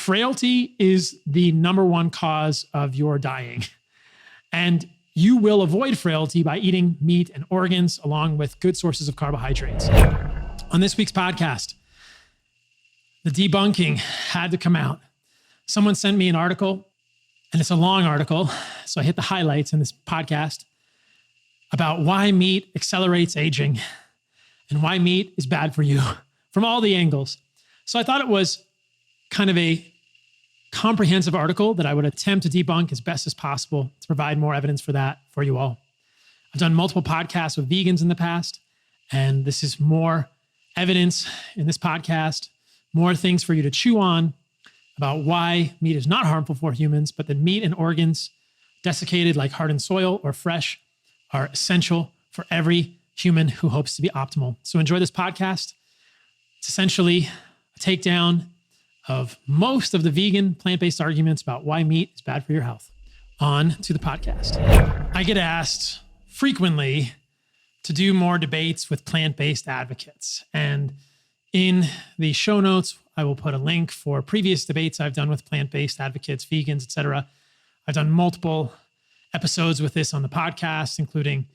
Frailty is the number one cause of your dying. And you will avoid frailty by eating meat and organs along with good sources of carbohydrates. On this week's podcast, the debunking had to come out. Someone sent me an article, and it's a long article, so I hit the highlights in this podcast about why meat accelerates aging and why meat is bad for you from all the angles. So I thought it was kind of a comprehensive article that I would attempt to debunk as best as possible to provide more evidence for that for you all. I've done multiple podcasts with vegans in the past, and this is more evidence in this podcast, more things for you to chew on about why meat is not harmful for humans, but that meat and organs desiccated like hardened soil or fresh are essential for every human who hopes to be optimal. So enjoy this podcast. It's essentially a takedown of most of the vegan plant-based arguments about why meat is bad for your health. On to the podcast. I get asked frequently to do more debates with plant-based advocates. And in the show notes, I will put a link for previous debates I've done with plant-based advocates, vegans, etc. I've done multiple episodes with this on the podcast, including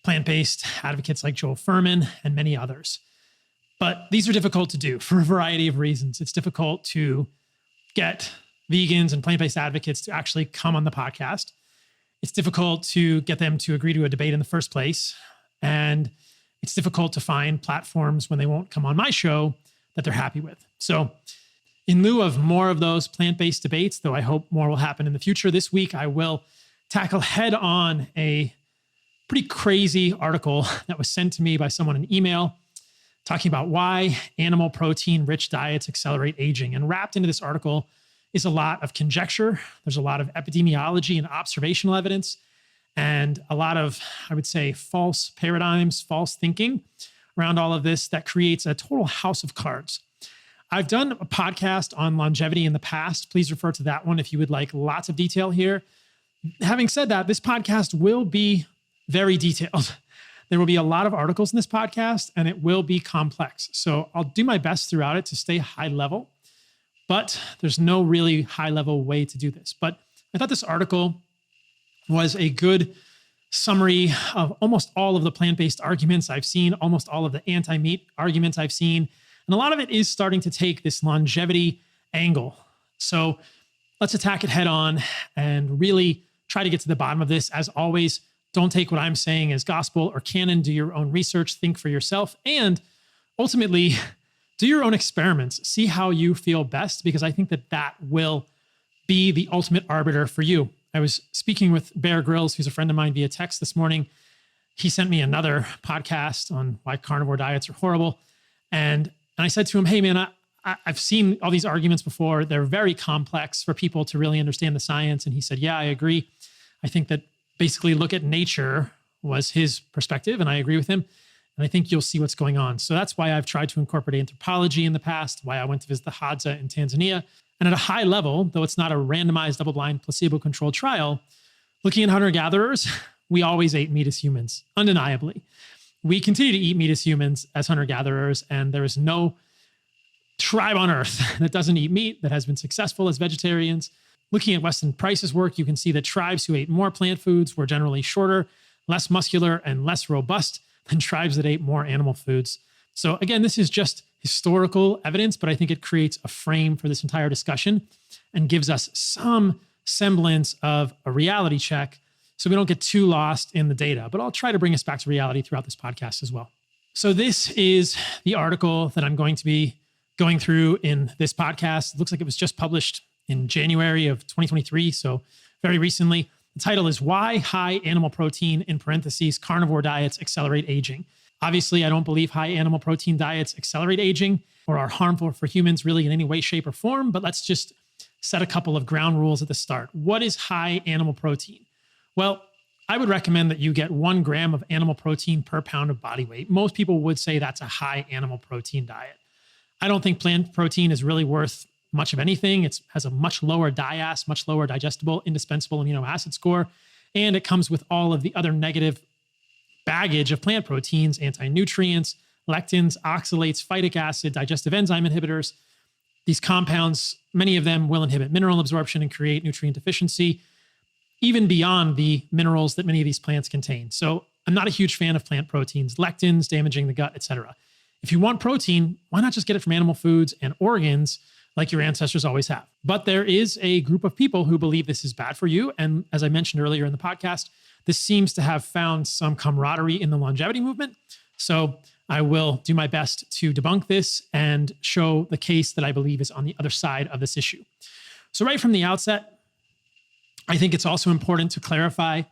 plant-based advocates like Joel Fuhrman and many others. But these are difficult to do for a variety of reasons. It's difficult to get vegans and plant-based advocates to actually come on the podcast. It's difficult to get them to agree to a debate in the first place. And it's difficult to find platforms when they won't come on my show that they're happy with. So in lieu of more of those plant-based debates, though I hope more will happen in the future, this week I will tackle head on a pretty crazy article that was sent to me by someone in email talking about why animal protein-rich diets accelerate aging. And wrapped into this article is a lot of conjecture. There's a lot of epidemiology and observational evidence, and a lot of, I would say, false paradigms, false thinking around all of this that creates a total house of cards. I've done a podcast on longevity in the past. Please refer to that one if you would like lots of detail here. Having said that, this podcast will be very detailed. There will be a lot of articles in this podcast, and it will be complex. So I'll do my best throughout it to stay high level, but there's no really high level way to do this. But I thought this article was a good summary of almost all of the plant-based arguments I've seen, almost all of the anti-meat arguments I've seen. And a lot of it is starting to take this longevity angle. So let's attack it head on and really try to get to the bottom of this. As always, don't take what I'm saying as gospel or canon. Do your own research, think for yourself, and ultimately do your own experiments. See how you feel best, because I think that that will be the ultimate arbiter for you. I was speaking with Bear Grylls, who's a friend of mine, via text this morning. He sent me another podcast on why carnivore diets are horrible. And I said to him, hey man, I've seen all these arguments before. They're very complex for people to really understand the science. And he said, yeah, I agree. I think that basically look at nature was his perspective, and I agree with him. And I think you'll see what's going on. So that's why I've tried to incorporate anthropology in the past, why I went to visit the Hadza in Tanzania. And at a high level, though it's not a randomized, double-blind, placebo-controlled trial, looking at hunter-gatherers, we always ate meat as humans, undeniably. We continue to eat meat as humans, as hunter-gatherers, and there is no tribe on earth that doesn't eat meat, that has been successful as vegetarians. Looking at Weston Price's work, you can see that tribes who ate more plant foods were generally shorter, less muscular, and less robust than tribes that ate more animal foods. So again, this is just historical evidence, but I think it creates a frame for this entire discussion and gives us some semblance of a reality check so we don't get too lost in the data. But I'll try to bring us back to reality throughout this podcast as well. So this is the article that I'm going to be going through in this podcast. It looks like it was just published in January of 2023, so very recently. The title is Why High Animal Protein, in parentheses, Carnivore Diets Accelerate Aging. Obviously, I don't believe high animal protein diets accelerate aging or are harmful for humans really in any way, shape, or form, but let's just set a couple of ground rules at the start. What is high animal protein? Well, I would recommend that you get 1 gram of animal protein per pound of body weight. Most people would say that's a high animal protein diet. I don't think plant protein is really worth much of anything. It has a much lower DIAS, much lower digestible, indispensable amino acid score, and it comes with all of the other negative baggage of plant proteins, anti-nutrients, lectins, oxalates, phytic acid, digestive enzyme inhibitors. These compounds, many of them will inhibit mineral absorption and create nutrient deficiency, even beyond the minerals that many of these plants contain. So I'm not a huge fan of plant proteins, lectins, damaging the gut, etc. If you want protein, why not just get it from animal foods and organs like your ancestors always have? But there is a group of people who believe this is bad for you. And as I mentioned earlier in the podcast, this seems to have found some camaraderie in the longevity movement. So I will do my best to debunk this and show the case that I believe is on the other side of this issue. So right from the outset, I think it's also important to clarify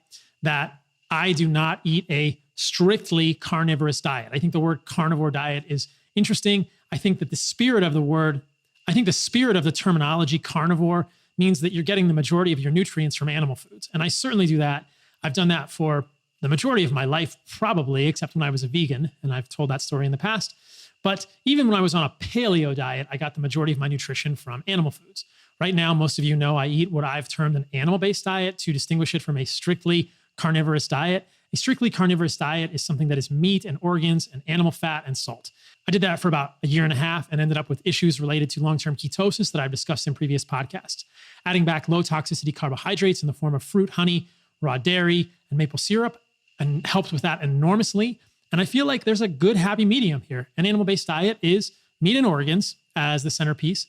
that I do not eat a strictly carnivorous diet. I think the word carnivore diet is interesting. I think that the spirit of the terminology carnivore means that you're getting the majority of your nutrients from animal foods. And I certainly do that. I've done that for the majority of my life, probably, except when I was a vegan. And I've told that story in the past. But even when I was on a paleo diet, I got the majority of my nutrition from animal foods. Right now, most of you know I eat what I've termed an animal-based diet to distinguish it from a strictly carnivorous diet. A strictly carnivorous diet is something that is meat and organs and animal fat and salt. I did that for about a year and a half and ended up with issues related to long-term ketosis that I've discussed in previous podcasts. Adding back low toxicity carbohydrates in the form of fruit, honey, raw dairy, and maple syrup and helped with that enormously. And I feel like there's a good happy medium here. An animal-based diet is meat and organs as the centerpiece.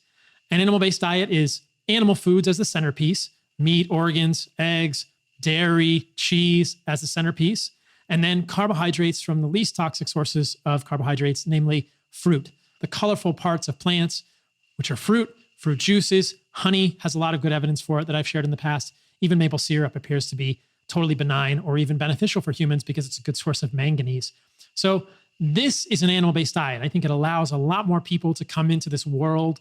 An animal-based diet is animal foods as the centerpiece, meat, organs, eggs, dairy, cheese as the centerpiece, and then carbohydrates from the least toxic sources of carbohydrates, namely fruit. The colorful parts of plants, which are fruit juices, honey has a lot of good evidence for it that I've shared in the past. Even maple syrup appears to be totally benign or even beneficial for humans because it's a good source of manganese. So this is an animal-based diet. I think it allows a lot more people to come into this world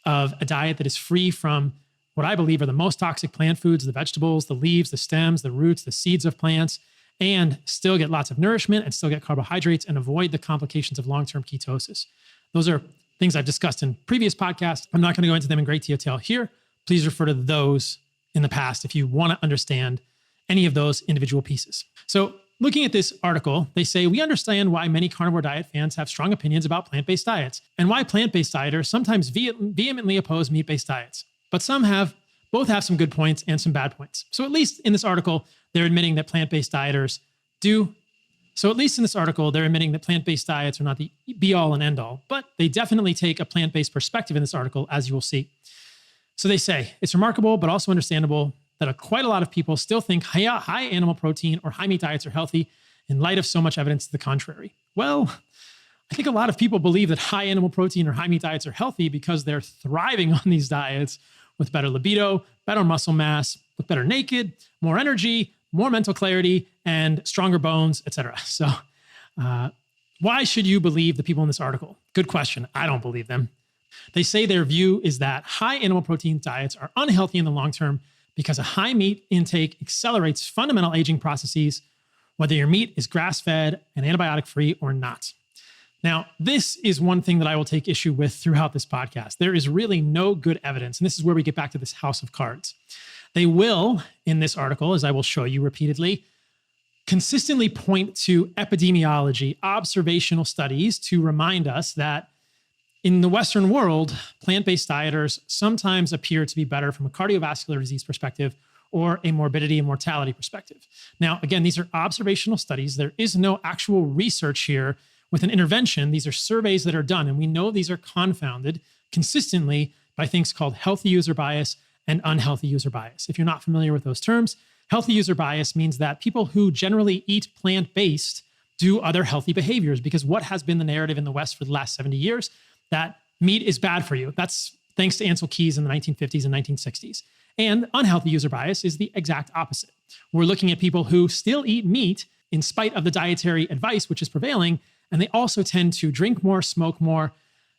of a diet that is free from what I believe are the most toxic plant foods, the vegetables, the leaves, the stems, the roots, the seeds of plants, and still get lots of nourishment and still get carbohydrates and avoid the complications of long-term ketosis. Those are things I've discussed in previous podcasts. I'm not going to go into them in great detail here. Please refer to those in the past if you want to understand any of those individual pieces. So looking at this article, they say, we understand why many carnivore diet fans have strong opinions about plant-based diets and why plant-based dieters sometimes vehemently oppose meat-based diets. But both have some good points and some bad points. So at least in this article, they're admitting that plant-based dieters are not the be-all and end-all, but they definitely take a plant-based perspective in this article, as you will see. So they say, it's remarkable, but also understandable that quite a lot of people still think high animal protein or high meat diets are healthy in light of so much evidence to the contrary. Well, I think a lot of people believe that high animal protein or high meat diets are healthy because they're thriving on these diets with better libido, better muscle mass, look better naked, more energy, more mental clarity, and stronger bones, etc. So why should you believe the people in this article? Good question. I don't believe them. They say their view is that high animal protein diets are unhealthy in the long term because a high meat intake accelerates fundamental aging processes, whether your meat is grass-fed and antibiotic-free or not. Now, this is one thing that I will take issue with throughout this podcast. There is really no good evidence, and this is where we get back to this house of cards. They will, in this article, as I will show you repeatedly, consistently point to epidemiology, observational studies to remind us that in the Western world, plant-based dieters sometimes appear to be better from a cardiovascular disease perspective or a morbidity and mortality perspective. Now, again, these are observational studies. There is no actual research here with an intervention. These are surveys that are done, and we know these are confounded consistently by things called healthy user bias and unhealthy user bias. If you're not familiar with those terms, healthy user bias means that people who generally eat plant-based do other healthy behaviors, because what has been the narrative in the West for the last 70 years? That meat is bad for you. That's thanks to Ansel Keys in the 1950s and 1960s. And unhealthy user bias is the exact opposite. We're looking at people who still eat meat in spite of the dietary advice which is prevailing, and they also tend to drink more, smoke more,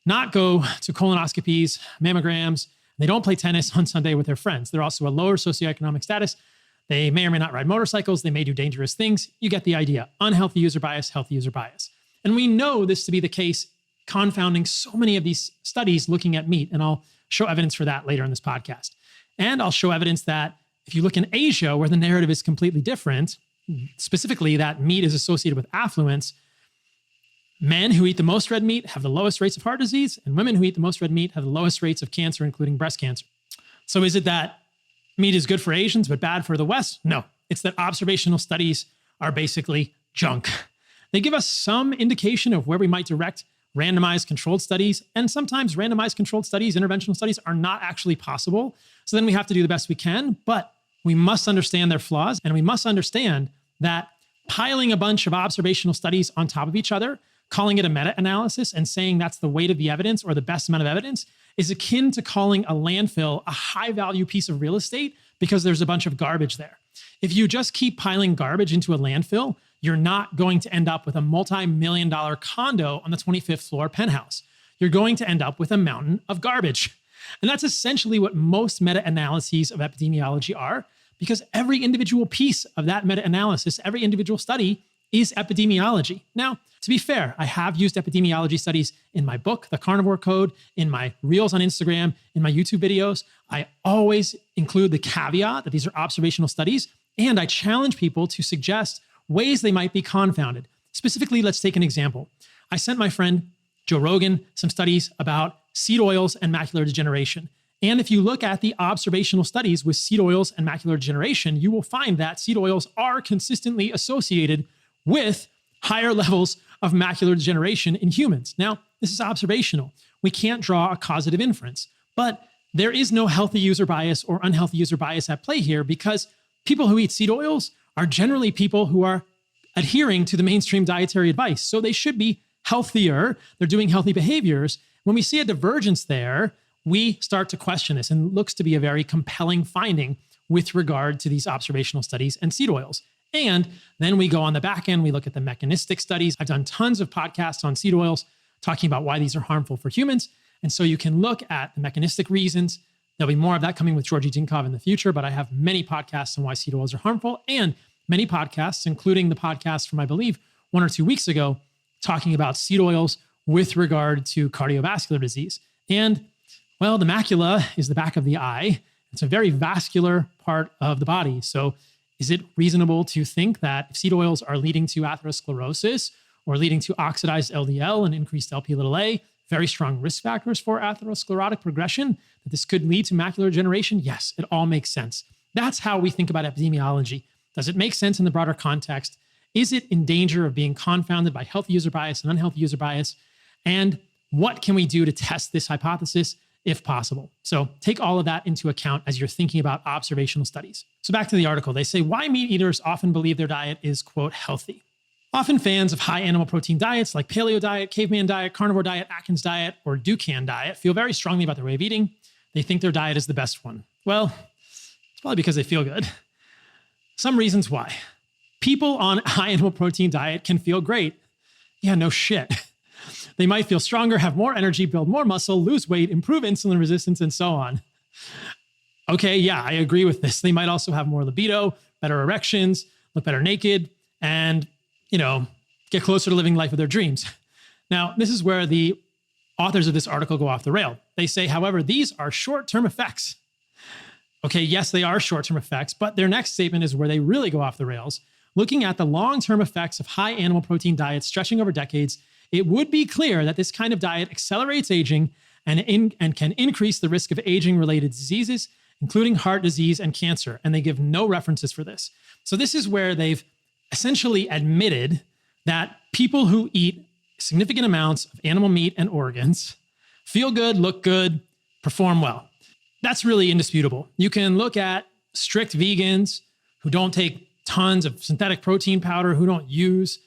not go to colonoscopies, mammograms. They don't play tennis on Sunday with their friends. They're also a lower socioeconomic status. They may or may not ride motorcycles. They may do dangerous things. You get the idea. Unhealthy user bias, healthy user bias. And we know this to be the case, confounding so many of these studies looking at meat. And I'll show evidence for that later in this podcast. And I'll show evidence that if you look in Asia, where the narrative is completely different, specifically that meat is associated with affluence, Men who eat the most red meat have the lowest rates of heart disease, and women who eat the most red meat have the lowest rates of cancer, including breast cancer. So is it that meat is good for Asians but bad for the West? No, it's that observational studies are basically junk. They give us some indication of where we might direct randomized controlled studies, and sometimes randomized controlled studies, interventional studies, are not actually possible. So then we have to do the best we can, but we must understand their flaws, and we must understand that piling a bunch of observational studies on top of each other, calling it a meta-analysis and saying that's the weight of the evidence or the best amount of evidence is akin to calling a landfill a high-value piece of real estate because there's a bunch of garbage there. If you just keep piling garbage into a landfill, you're not going to end up with a multi-million-dollar condo on the 25th floor penthouse. You're going to end up with a mountain of garbage. And that's essentially what most meta-analyses of epidemiology are, because every individual piece of that meta-analysis, every individual study is epidemiology. Now, to be fair, I have used epidemiology studies in my book, The Carnivore Code, in my reels on Instagram, in my YouTube videos. I always include the caveat that these are observational studies, and I challenge people to suggest ways they might be confounded. Specifically, let's take an example. I sent my friend Joe Rogan some studies about seed oils and macular degeneration. And if you look at the observational studies with seed oils and macular degeneration, you will find that seed oils are consistently associated with higher levels of macular degeneration in humans. Now, this is observational. We can't draw a causative inference, but there is no healthy user bias or unhealthy user bias at play here because people who eat seed oils are generally people who are adhering to the mainstream dietary advice. So they should be healthier. They're doing healthy behaviors. When we see a divergence there, we start to question this, and it looks to be a very compelling finding with regard to these observational studies and seed oils. And then we go on the back end, we look at the mechanistic studies. I've done tons of podcasts on seed oils talking about why these are harmful for humans. And so you can look at the mechanistic reasons. There'll be more of that coming with Georgi Dinkov in the future, but I have many podcasts on why seed oils are harmful and many podcasts, including the podcast from, I believe, 1 or 2 weeks ago, talking about seed oils with regard to cardiovascular disease. And, well, the macula is the back of the eye. It's a very vascular part of the body. So is it reasonable to think that if seed oils are leading to atherosclerosis or leading to oxidized LDL and increased Lp(a), very strong risk factors for atherosclerotic progression, that this could lead to macular degeneration? Yes, it all makes sense. That's how we think about epidemiology. Does it make sense in the broader context? Is it in danger of being confounded by healthy user bias and unhealthy user bias? And what can we do to test this hypothesis if possible? So take all of that into account as you're thinking about observational studies. So back to the article, they say why meat eaters often believe their diet is, quote, healthy. Often fans of high animal protein diets like paleo diet, caveman diet, carnivore diet, Atkins diet, or Dukan diet feel very strongly about their way of eating. They think their diet is the best one. Well, it's probably because they feel good. Some reasons why. People on a high animal protein diet can feel great. Yeah, no shit. They might feel stronger, have more energy, build more muscle, lose weight, improve insulin resistance, and so on. Okay, yeah, I agree with this. They might also have more libido, better erections, look better naked, and, get closer to living life of their dreams. Now, this is where the authors of this article go off the rail. They say, however, these are short-term effects. Okay, yes, they are short-term effects, but their next statement is where they really go off the rails. Looking at the long-term effects of high animal protein diets stretching over decades, it would be clear that this kind of diet accelerates aging and can increase the risk of aging-related diseases, including heart disease and cancer. And they give no references for this. So this is where they've essentially admitted that people who eat significant amounts of animal meat and organs feel good, look good, perform well. That's really indisputable. You can look at strict vegans who don't take tons of synthetic protein powder, who don't use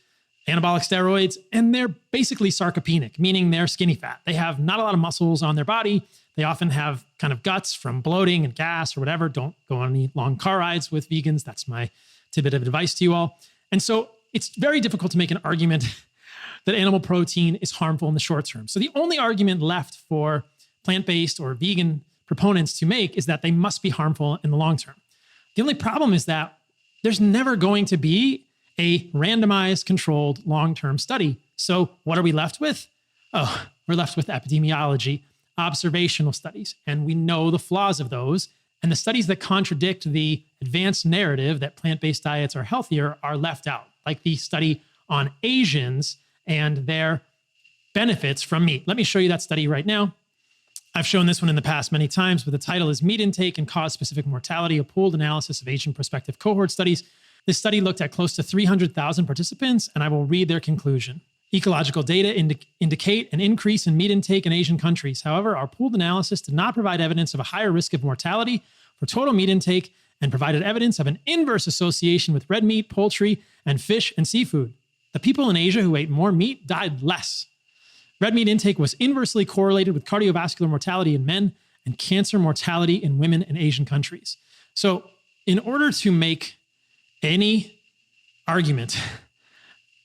anabolic steroids, and they're basically sarcopenic, meaning they're skinny fat. They have not a lot of muscles on their body. They often have kind of guts from bloating and gas or whatever. Don't go on any long car rides with vegans. That's my tidbit of advice to you all. And so it's very difficult to make an argument that animal protein is harmful in the short term. So the only argument left for plant-based or vegan proponents to make is that they must be harmful in the long term. The only problem is that there's never going to be a randomized, controlled, long-term study. So what are we left with? Oh, we're left with epidemiology, observational studies, and we know the flaws of those. And the studies that contradict the advanced narrative that plant-based diets are healthier are left out, like the study on Asians and their benefits from meat. Let me show you that study right now. I've shown this one in the past many times, but the title is Meat Intake and Cause-Specific Mortality, a pooled analysis of Asian prospective cohort studies. This study looked at close to 300,000 participants, and I will read their conclusion. Ecological data indicate an increase in meat intake in Asian countries. However, our pooled analysis did not provide evidence of a higher risk of mortality for total meat intake and provided evidence of an inverse association with red meat, poultry, and fish and seafood. The people in Asia who ate more meat died less. Red meat intake was inversely correlated with cardiovascular mortality in men and cancer mortality in women in Asian countries. So in order to make any argument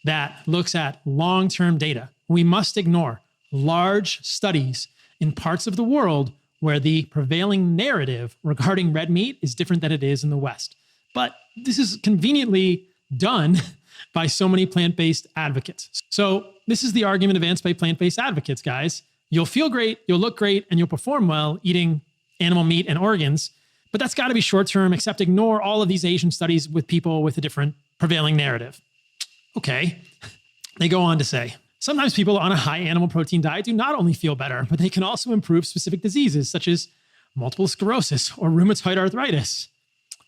that looks at long-term data, we must ignore large studies in parts of the world where the prevailing narrative regarding red meat is different than it is in the West. But this is conveniently done by so many plant-based advocates. So this is the argument advanced by plant-based advocates, guys. You'll feel great, you'll look great, and you'll perform well eating animal meat and organs, but that's got to be short-term, except ignore all of these Asian studies with people with a different prevailing narrative. Okay, they go on to say, sometimes people on a high animal protein diet do not only feel better, but they can also improve specific diseases such as multiple sclerosis or rheumatoid arthritis.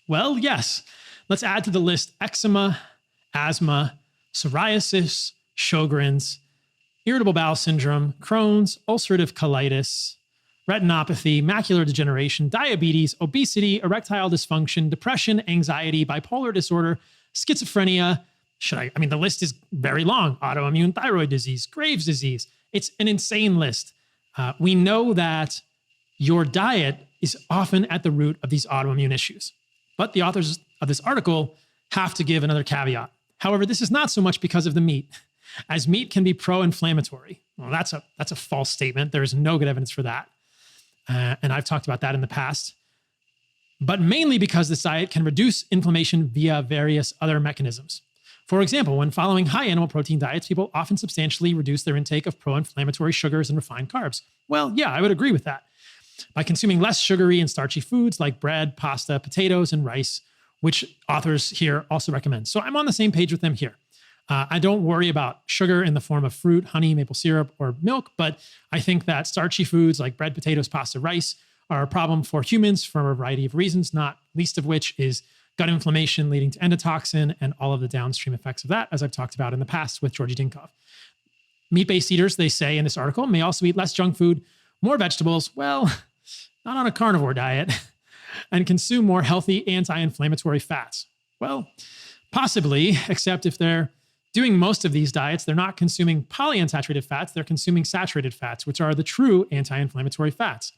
Well, yes, let's add to the list eczema, asthma, psoriasis, Sjogren's, irritable bowel syndrome, Crohn's, ulcerative colitis, retinopathy, macular degeneration, diabetes, obesity, erectile dysfunction, depression, anxiety, bipolar disorder, schizophrenia. The list is very long. Autoimmune thyroid disease, Graves' disease. It's an insane list. We know that your diet is often at the root of these autoimmune issues. But the authors of this article have to give another caveat. However, this is not so much because of the meat, as meat can be pro-inflammatory. Well, that's a false statement. There is no good evidence for that. And I've talked about that in the past. But mainly because this diet can reduce inflammation via various other mechanisms. For example, when following high animal protein diets, people often substantially reduce their intake of pro-inflammatory sugars and refined carbs. Well, yeah, I would agree with that. By consuming less sugary and starchy foods like bread, pasta, potatoes, and rice, which authors here also recommend. So I'm on the same page with them here. I don't worry about sugar in the form of fruit, honey, maple syrup, or milk, but I think that starchy foods like bread, potatoes, pasta, rice are a problem for humans for a variety of reasons, not least of which is gut inflammation leading to endotoxin and all of the downstream effects of that, as I've talked about in the past with Georgi Dinkov. Meat-based eaters, they say in this article, may also eat less junk food, more vegetables, well, not on a carnivore diet, and consume more healthy anti-inflammatory fats. Well, possibly, except if they're doing most of these diets, they're not consuming polyunsaturated fats, they're consuming saturated fats, which are the true anti-inflammatory fats.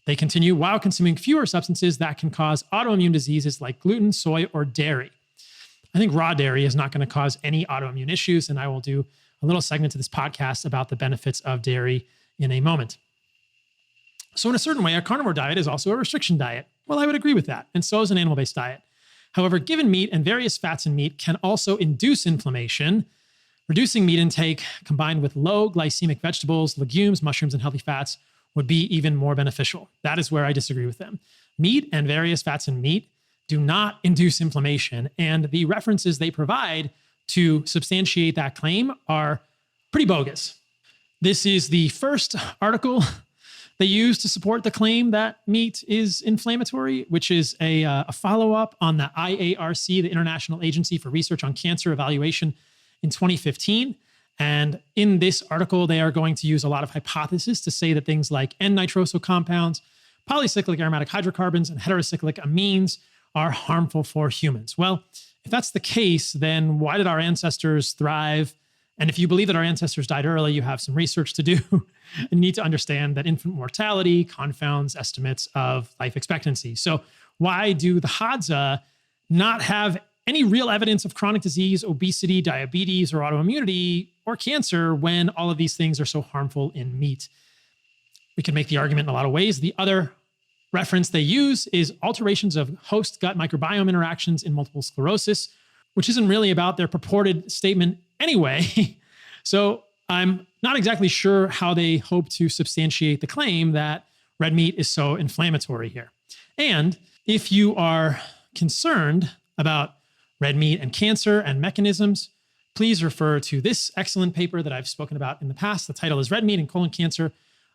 They continue while consuming fewer substances that can cause autoimmune diseases like gluten, soy, or dairy. I think raw dairy is not going to cause any autoimmune issues, and I will do a little segment to this podcast about the benefits of dairy in a moment. So in a certain way, a carnivore diet is also a restriction diet. Well, I would agree with that, and so is an animal-based diet. However, given meat and various fats in meat can also induce inflammation, reducing meat intake combined with low glycemic vegetables, legumes, mushrooms, and healthy fats would be even more beneficial. That is where I disagree with them. Meat and various fats in meat do not induce inflammation, and the references they provide to substantiate that claim are pretty bogus. This is the first article they use to support the claim that meat is inflammatory, which is a follow-up on the IARC, the International Agency for Research on Cancer Evaluation, in 2015. And in this article, they are going to use a lot of hypotheses to say that things like N-nitroso compounds, polycyclic aromatic hydrocarbons, and heterocyclic amines are harmful for humans. Well, if that's the case, then why did our ancestors thrive? And if you believe that our ancestors died early, you have some research to do. And you need to understand that infant mortality confounds estimates of life expectancy. So why do the Hadza not have any real evidence of chronic disease, obesity, diabetes, or autoimmunity, or cancer when all of these things are so harmful in meat? We can make the argument in a lot of ways. The other reference they use is alterations of host gut microbiome interactions in multiple sclerosis, which isn't really about their purported statement anyway. So I'm not exactly sure how they hope to substantiate the claim that red meat is so inflammatory here. And if you are concerned about red meat and cancer and mechanisms, please refer to this excellent paper that I've spoken about in the past. The title is Red Meat and Colon Cancer,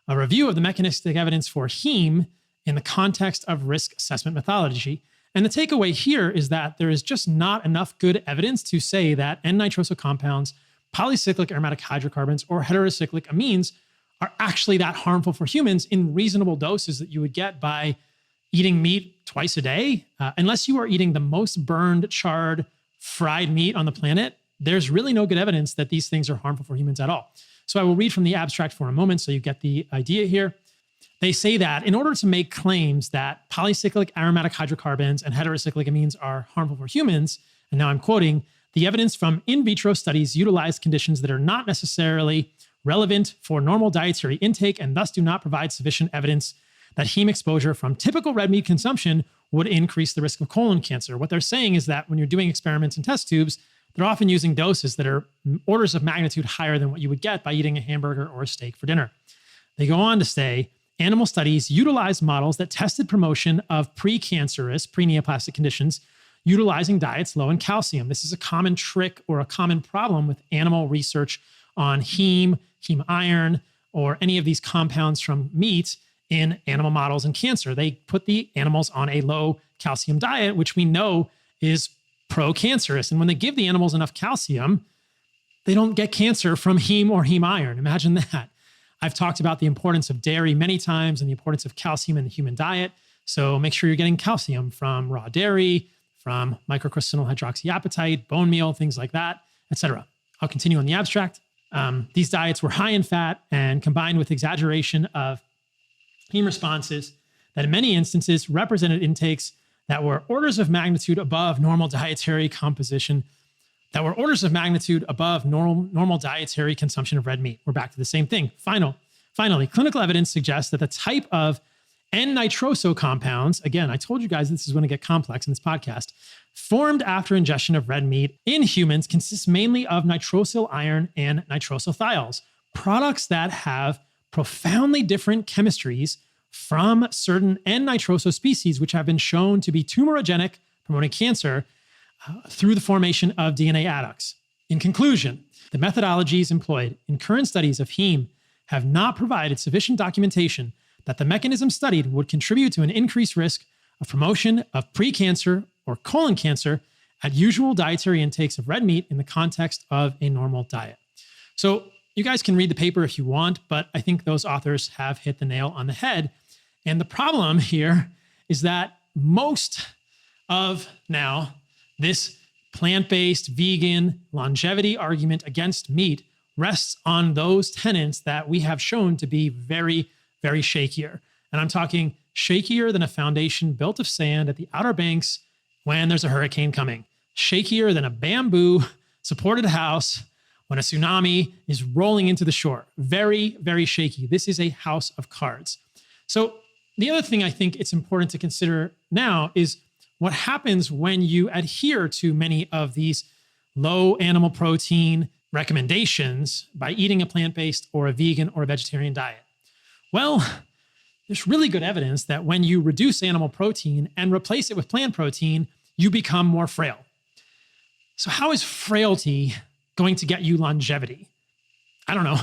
a review of the mechanistic evidence for heme in the context of risk assessment methodology. And the takeaway here is that there is just not enough good evidence to say that N-nitrosyl compounds, polycyclic aromatic hydrocarbons, or heterocyclic amines are actually that harmful for humans in reasonable doses that you would get by eating meat twice a day. Unless you are eating the most burned, charred, fried meat on the planet, there's really no good evidence that these things are harmful for humans at all. So I will read from the abstract for a moment so you get the idea here. They say that in order to make claims that polycyclic aromatic hydrocarbons and heterocyclic amines are harmful for humans, and now I'm quoting, the evidence from in vitro studies utilize conditions that are not necessarily relevant for normal dietary intake and thus do not provide sufficient evidence that heme exposure from typical red meat consumption would increase the risk of colon cancer. What they're saying is that when you're doing experiments in test tubes, they're often using doses that are orders of magnitude higher than what you would get by eating a hamburger or a steak for dinner. They go on to say, animal studies utilized models that tested promotion of precancerous, pre-neoplastic conditions utilizing diets low in calcium. This is a common trick or a common problem with animal research on heme iron, or any of these compounds from meat in animal models and cancer. They put the animals on a low calcium diet, which we know is pro-cancerous. And when they give the animals enough calcium, they don't get cancer from heme or heme iron. Imagine that. I've talked about the importance of dairy many times and the importance of calcium in the human diet. So make sure you're getting calcium from raw dairy, from microcrystalline hydroxyapatite, bone meal, things like that, etc. I'll continue on the abstract. These diets were high in fat and combined with exaggeration of heme responses that in many instances represented intakes that were orders of magnitude above normal dietary composition, that were orders of magnitude above normal dietary consumption of red meat. We're back to the same thing. Finally, clinical evidence suggests that the type of N-nitrosyl compounds, again, I told you guys this is going to get complex in this podcast, formed after ingestion of red meat in humans consists mainly of nitrosyl iron and nitrosyl thiols, products that have profoundly different chemistries from certain N-nitrosyl species, which have been shown to be tumorigenic, promoting cancer through the formation of DNA adducts. In conclusion, the methodologies employed in current studies of heme have not provided sufficient documentation that the mechanism studied would contribute to an increased risk of promotion of precancer or colon cancer at usual dietary intakes of red meat in the context of a normal diet. So you guys can read the paper if you want, but I think those authors have hit the nail on the head. And the problem here is that most of now this plant-based, vegan, longevity argument against meat rests on those tenets that we have shown to be very, very shakier. And I'm talking shakier than a foundation built of sand at the Outer Banks when there's a hurricane coming. Shakier than a bamboo supported house when a tsunami is rolling into the shore. Very, very shaky. This is a house of cards. So the other thing I think it's important to consider now is what happens when you adhere to many of these low animal protein recommendations by eating a plant-based or a vegan or a vegetarian diet. Well, there's really good evidence that when you reduce animal protein and replace it with plant protein, you become more frail. So how is frailty going to get you longevity? I don't know.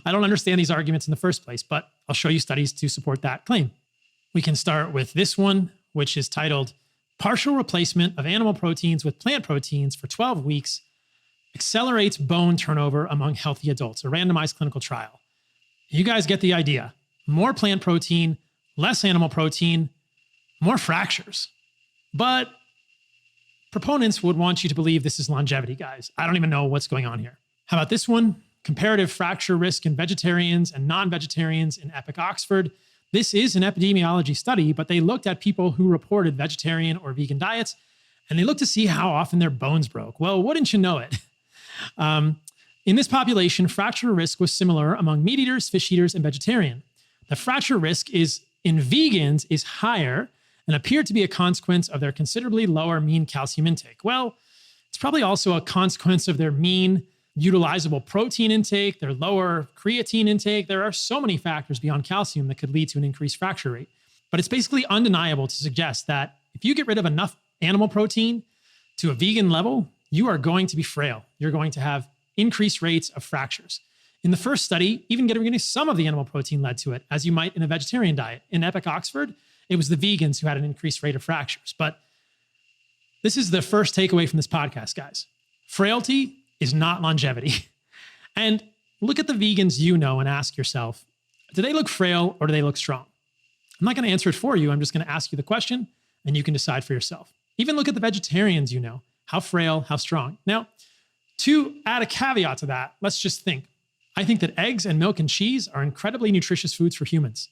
I don't understand these arguments in the first place, but I'll show you studies to support that claim. We can start with this one, which is titled Partial Replacement of Animal Proteins with Plant Proteins for 12 Weeks Accelerates Bone Turnover Among Healthy Adults, a randomized clinical trial. You guys get the idea. More plant protein, less animal protein, more fractures. But proponents would want you to believe this is longevity, guys. I don't even know what's going on here. How about this one? Comparative fracture risk in vegetarians and non-vegetarians in Epic Oxford. This is an epidemiology study, but they looked at people who reported vegetarian or vegan diets, and they looked to see how often their bones broke. Well, wouldn't you know it? In this population, fracture risk was similar among meat eaters, fish eaters, and vegetarian. The fracture risk in vegans is higher and appeared to be a consequence of their considerably lower mean calcium intake. Well, it's probably also a consequence of their mean utilizable protein intake, their lower creatine intake. There are so many factors beyond calcium that could lead to an increased fracture rate. But it's basically undeniable to suggest that if you get rid of enough animal protein to a vegan level, you are going to be frail. You're going to have increased rates of fractures. In the first study, even getting some of the animal protein led to it, as you might in a vegetarian diet. In Epic Oxford, it was the vegans who had an increased rate of fractures. But this is the first takeaway from this podcast, guys. Frailty is not longevity. And look at the vegans you know and ask yourself, do they look frail or do they look strong? I'm not going to answer it for you. I'm just going to ask you the question and you can decide for yourself. Even look at the vegetarians you know. How frail, how strong. Now, to add a caveat to that, let's just think. I think that eggs and milk and cheese are incredibly nutritious foods for humans.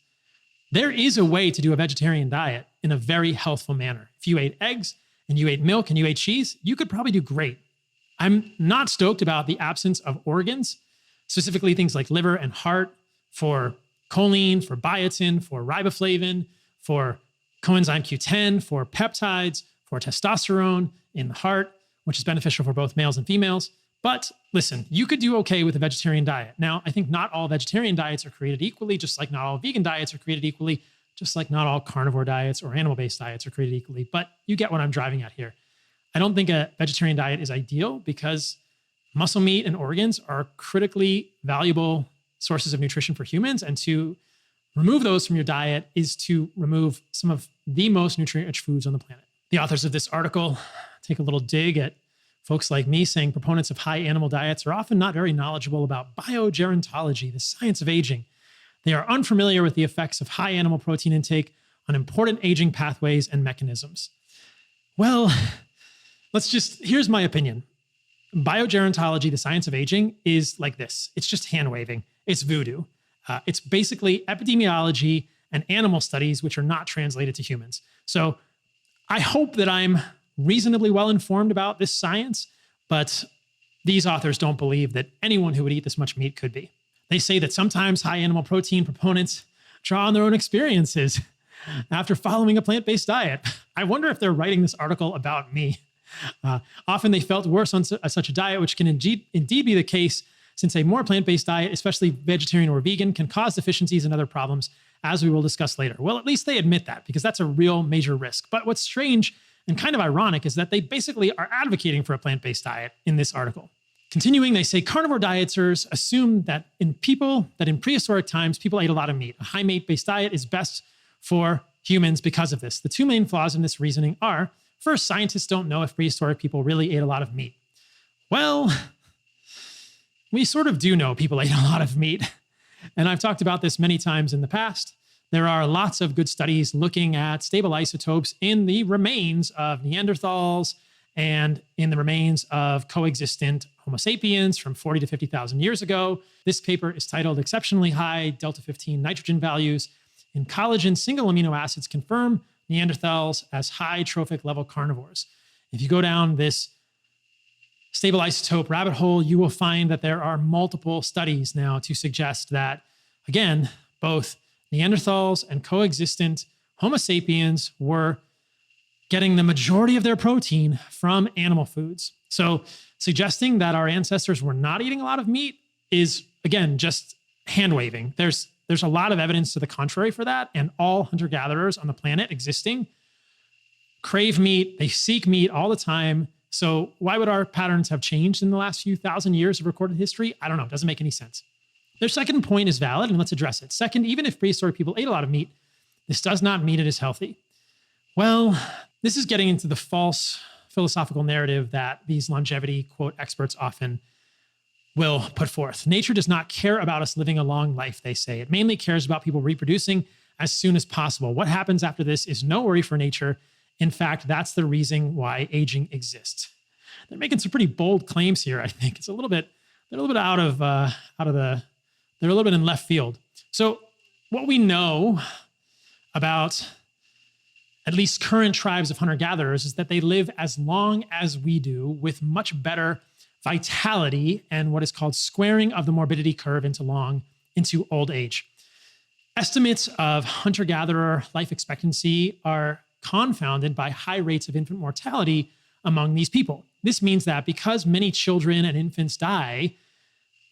There is a way to do a vegetarian diet in a very healthful manner. If you ate eggs and you ate milk and you ate cheese, you could probably do great. I'm not stoked about the absence of organs, specifically things like liver and heart, for choline, for biotin, for riboflavin, for coenzyme Q10, for peptides, for testosterone in the heart, which is beneficial for both males and females. But listen, you could do okay with a vegetarian diet. Now, I think not all vegetarian diets are created equally, just like not all vegan diets are created equally, just like not all carnivore diets or animal-based diets are created equally. But you get what I'm driving at here. I don't think a vegetarian diet is ideal because muscle meat and organs are critically valuable sources of nutrition for humans. And to remove those from your diet is to remove some of the most nutrient-rich foods on the planet. The authors of this article take a little dig at folks like me, saying proponents of high animal diets are often not very knowledgeable about biogerontology, the science of aging. They are unfamiliar with the effects of high animal protein intake on important aging pathways and mechanisms. Well, here's my opinion. Biogerontology, the science of aging, is like this. It's just hand waving. It's voodoo. It's basically epidemiology and animal studies, which are not translated to humans. So I hope that I'm reasonably well informed about this science, but these authors don't believe that anyone who would eat this much meat could be. They say that sometimes high animal protein proponents draw on their own experiences after following a plant-based diet. I wonder if they're writing this article about me. Often they felt worse on such a diet, which can indeed be the case, since a more plant-based diet, especially vegetarian or vegan, can cause deficiencies and other problems, as we will discuss later. Well, at least they admit that, because that's a real major risk. But what's strange and kind of ironic is that they basically are advocating for a plant-based diet in this article. Continuing, they say carnivore dieters assume that in prehistoric times, people ate a lot of meat. A high meat-based diet is best for humans because of this. The two main flaws in this reasoning are, first, scientists don't know if prehistoric people really ate a lot of meat. Well, we sort of do know people ate a lot of meat. And I've talked about this many times in the past. There are lots of good studies looking at stable isotopes in the remains of Neanderthals and in the remains of coexistent Homo sapiens from 40 to 50,000 years ago. This paper is titled Exceptionally High Delta 15 Nitrogen Values in Collagen Single Amino Acids Confirm Neanderthals as High Trophic Level Carnivores. If you go down this stable isotope rabbit hole, you will find that there are multiple studies now to suggest that, again, both Neanderthals and coexistent Homo sapiens were getting the majority of their protein from animal foods. So suggesting that our ancestors were not eating a lot of meat is, again, just hand waving. There's a lot of evidence to the contrary for that, and all hunter-gatherers on the planet existing crave meat. They seek meat all the time. So why would our patterns have changed in the last few thousand years of recorded history? I don't know. It doesn't make any sense. Their second point is valid, and let's address it. Second, even if prehistoric people ate a lot of meat, this does not mean it is healthy. Well, this is getting into the false philosophical narrative that these longevity, quote, experts often will put forth. Nature does not care about us living a long life, they say. It mainly cares about people reproducing as soon as possible. What happens after this is no worry for nature. In fact, that's the reason why aging exists. They're making some pretty bold claims here, I think. It's a little bit, they're a little bit they're a little bit in left field. So what we know about at least current tribes of hunter-gatherers is that they live as long as we do, with much better vitality and what is called squaring of the morbidity curve into old age. Estimates of hunter-gatherer life expectancy are confounded by high rates of infant mortality among these people. This means that because many children and infants die,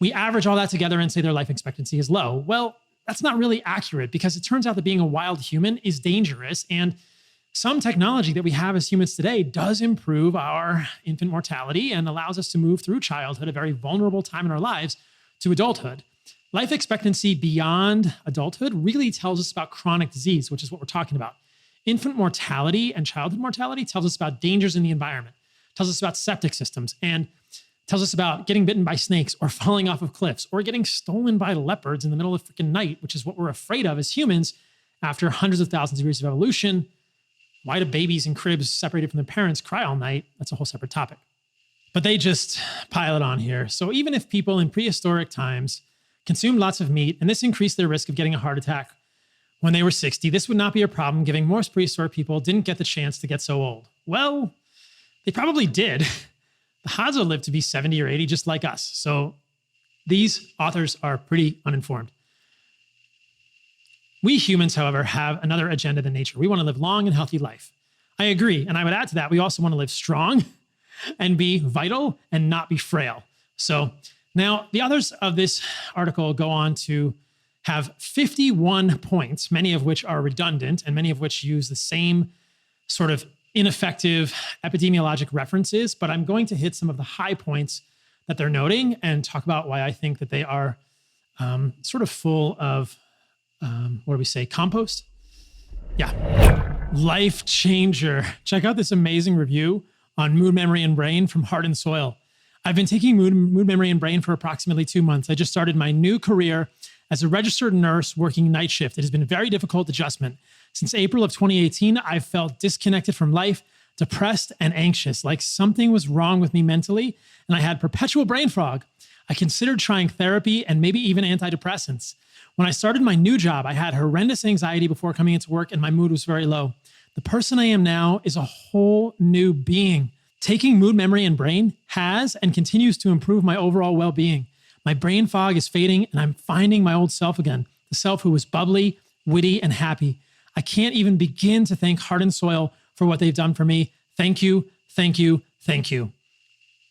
we average all that together and say their life expectancy is low. Well, that's not really accurate, because it turns out that being a wild human is dangerous, and some technology that we have as humans today does improve our infant mortality and allows us to move through childhood, a very vulnerable time in our lives, to adulthood. Life expectancy beyond adulthood really tells us about chronic disease, which is what we're talking about. Infant mortality and childhood mortality tells us about dangers in the environment, tells us about septic systems, and tells us about getting bitten by snakes or falling off of cliffs or getting stolen by leopards in the middle of the freaking night, which is what we're afraid of as humans after hundreds of thousands of years of evolution. Why do babies in cribs separated from their parents cry all night? That's a whole separate topic. But they just pile it on here. So even if people in prehistoric times consumed lots of meat and this increased their risk of getting a heart attack when they were 60, this would not be a problem, given most prehistoric people didn't get the chance to get so old. Well, they probably did. The Hadza lived to be 70 or 80, just like us. So these authors are pretty uninformed. We humans, however, have another agenda than nature. We want to live long and healthy life. I agree. And I would add to that, we also want to live strong and be vital and not be frail. So now the authors of this article go on to have 51 points, many of which are redundant and many of which use the same sort of ineffective epidemiologic references, but I'm going to hit some of the high points that they're noting and talk about why I think that they are sort of full of, what do we say, compost? Yeah. Life changer. Check out this amazing review on mood, memory, and brain from Heart and Soil. I've been taking mood, memory, and brain for approximately 2 months. I just started my new career as a registered nurse working night shift. It has been a very difficult adjustment. Since April of 2018, I've felt disconnected from life, depressed and anxious, like something was wrong with me mentally, and I had perpetual brain fog. I considered trying therapy and maybe even antidepressants. When I started my new job, I had horrendous anxiety before coming into work and my mood was very low. The person I am now is a whole new being. Taking mood, memory, and brain has and continues to improve my overall well-being. My brain fog is fading and I'm finding my old self again, the self who was bubbly, witty, and happy. I can't even begin to thank Heart and Soil for what they've done for me. Thank you, thank you, thank you.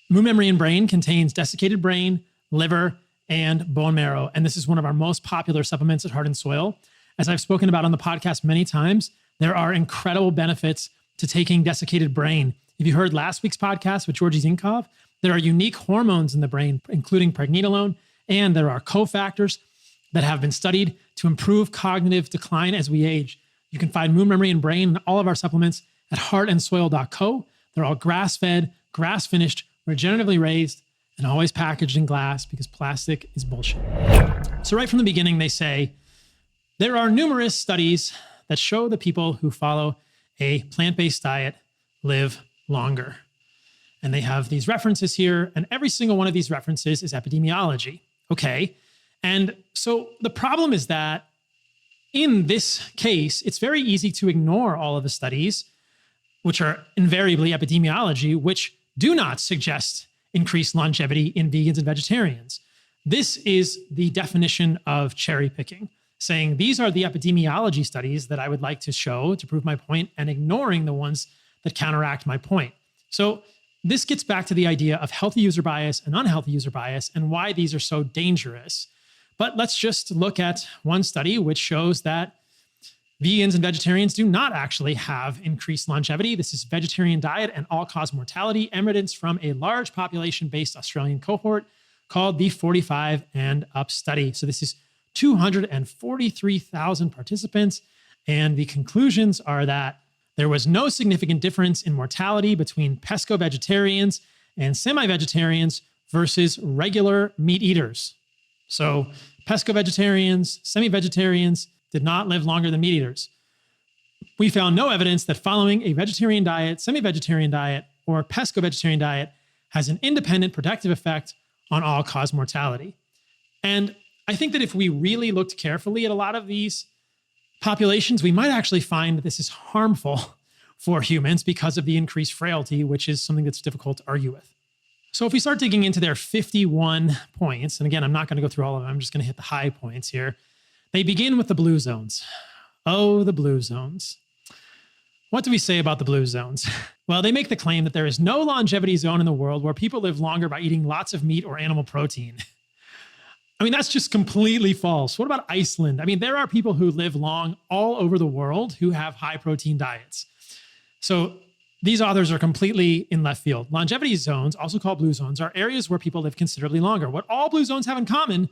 Mood, Memory, and Brain contains desiccated brain, liver, and bone marrow. And this is one of our most popular supplements at Heart and Soil. As I've spoken about on the podcast many times, there are incredible benefits to taking desiccated brain. If you heard last week's podcast with Georgi Zinkov, there are unique hormones in the brain, including pregnenolone, and there are cofactors that have been studied to improve cognitive decline as we age. You can find Mood, Memory, and Brain and all of our supplements at heartandsoil.co. They're all grass-fed, grass-finished, regeneratively raised, and always packaged in glass because plastic is bullshit. So right from the beginning, they say, there are numerous studies that show that people who follow a plant-based diet live longer. And they have these references here, and every single one of these references is epidemiology. Okay. And so the problem is that in this case, it's very easy to ignore all of the studies, which are invariably epidemiology, which do not suggest increased longevity in vegans and vegetarians. This is the definition of cherry picking, saying these are the epidemiology studies that I would like to show to prove my point and ignoring the ones that counteract my point. So this gets back to the idea of healthy user bias and unhealthy user bias and why these are so dangerous. But let's just look at one study which shows that vegans and vegetarians do not actually have increased longevity. This is Vegetarian Diet and All-Cause Mortality, evidence from a large population-based Australian cohort called the 45 and Up study. So this is 243,000 participants, and the conclusions are that there was no significant difference in mortality between pesco-vegetarians and semi-vegetarians versus regular meat eaters. So pesco-vegetarians, semi-vegetarians did not live longer than meat eaters. We found no evidence that following a vegetarian diet, semi-vegetarian diet, or pesco-vegetarian diet has an independent protective effect on all-cause mortality. And I think that if we really looked carefully at a lot of these populations, we might actually find that this is harmful for humans because of the increased frailty, which is something that's difficult to argue with. So if we start digging into their 51 points, and again, I'm not going to go through all of them, I'm just going to hit the high points here. They begin with the blue zones. Oh, the blue zones. What do we say about the blue zones? Well, they make the claim that there is no longevity zone in the world where people live longer by eating lots of meat or animal protein. I mean, that's just completely false. What about Iceland? I mean, there are people who live long all over the world who have high protein diets. So these authors are completely in left field. Longevity zones, also called blue zones, are areas where people live considerably longer. What all blue zones have in common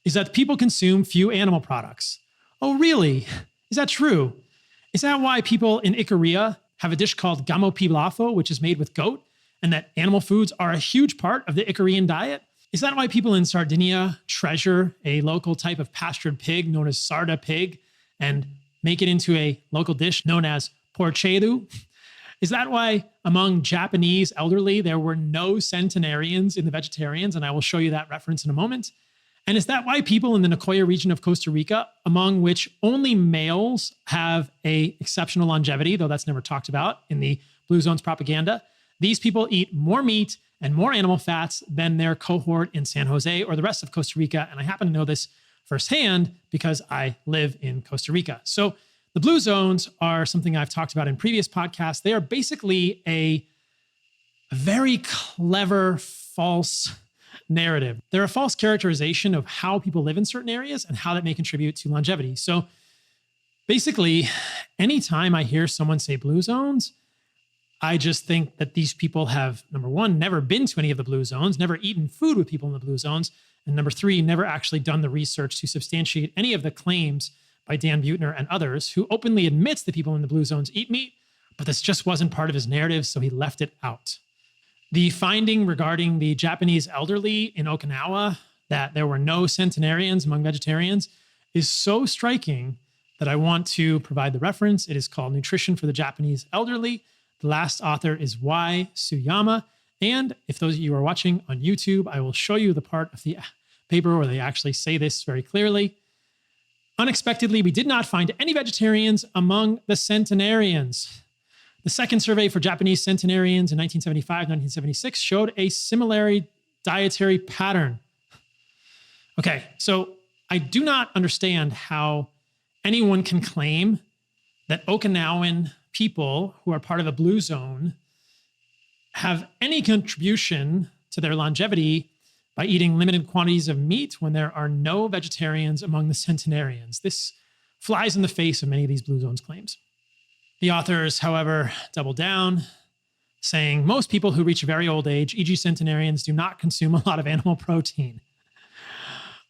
is that people consume few animal products. Oh, really? Is that true? Is that why people in Ikaria have a dish called gamo piblafo, which is made with goat, and that animal foods are a huge part of the Icarian diet? Is that why people in Sardinia treasure a local type of pastured pig known as sarda pig and make it into a local dish known as porcedu? Is that why among Japanese elderly, there were no centenarians in the vegetarians? And I will show you that reference in a moment. And is that why people in the Nicoya region of Costa Rica, among which only males have a exceptional longevity, though that's never talked about in the Blue Zones propaganda, these people eat more meat and more animal fats than their cohort in San Jose or the rest of Costa Rica. And I happen to know this firsthand because I live in Costa Rica. So the blue zones are something I've talked about in previous podcasts. They are basically a very clever false narrative. They're a false characterization of how people live in certain areas and how that may contribute to longevity. So basically, anytime I hear someone say blue zones, I just think that these people have, number one, never been to any of the blue zones, never eaten food with people in the blue zones, and number three, never actually done the research to substantiate any of the claims by Dan Buettner and others, who openly admits that people in the blue zones eat meat, but this just wasn't part of his narrative, so he left it out. The finding regarding the Japanese elderly in Okinawa, that there were no centenarians among vegetarians, is so striking that I want to provide the reference. It is called Nutrition for the Japanese Elderly. The last author is Y. Suyama. And if those of you are watching on YouTube, I will show you the part of the paper where they actually say this very clearly. Unexpectedly, we did not find any vegetarians among the centenarians. The second survey for Japanese centenarians in 1975-1976 showed a similar dietary pattern. Okay, so I do not understand how anyone can claim that Okinawan people who are part of a blue zone have any contribution to their longevity by eating limited quantities of meat when there are no vegetarians among the centenarians. This flies in the face of many of these blue zones claims. The authors, however, double down, saying most people who reach a very old age, e.g. centenarians, do not consume a lot of animal protein.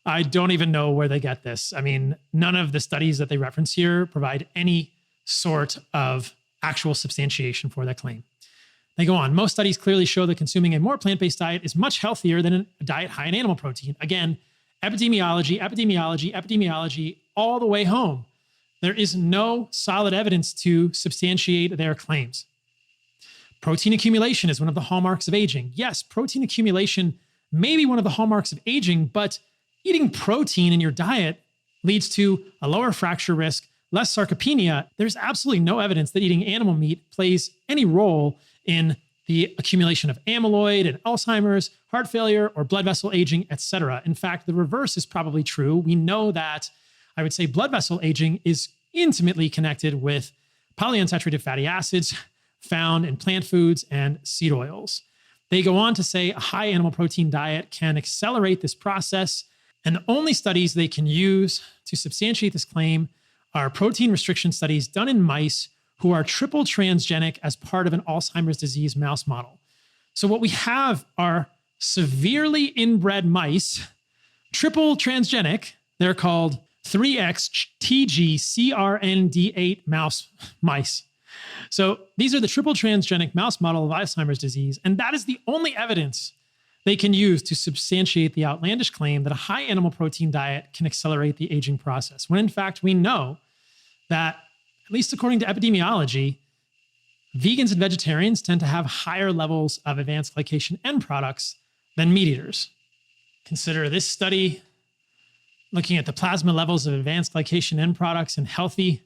I don't even know where they get this. I mean, none of the studies that they reference here provide any sort of actual substantiation for that claim. They go on. Most studies clearly show that consuming a more plant-based diet is much healthier than a diet high in animal protein. Again, epidemiology, epidemiology, epidemiology, all the way home. There is no solid evidence to substantiate their claims. Protein accumulation is one of the hallmarks of aging. Yes, protein accumulation may be one of the hallmarks of aging, but eating protein in your diet leads to a lower fracture risk, less sarcopenia. There's absolutely no evidence that eating animal meat plays any role in the accumulation of amyloid and Alzheimer's, heart failure, or blood vessel aging, etc. In fact, the reverse is probably true. We know that, I would say, blood vessel aging is intimately connected with polyunsaturated fatty acids found in plant foods and seed oils. They go on to say a high animal protein diet can accelerate this process, and the only studies they can use to substantiate this claim are protein restriction studies done in mice who are triple transgenic as part of an Alzheimer's disease mouse model. So what we have are severely inbred mice, triple transgenic. They're called 3XTGCRND8 mouse mice. So these are the triple transgenic mouse model of Alzheimer's disease, and that is the only evidence they can use to substantiate the outlandish claim that a high animal protein diet can accelerate the aging process, when in fact we know that, at least according to epidemiology, vegans and vegetarians tend to have higher levels of advanced glycation end products than meat eaters. Consider this study looking at the plasma levels of advanced glycation end products in healthy,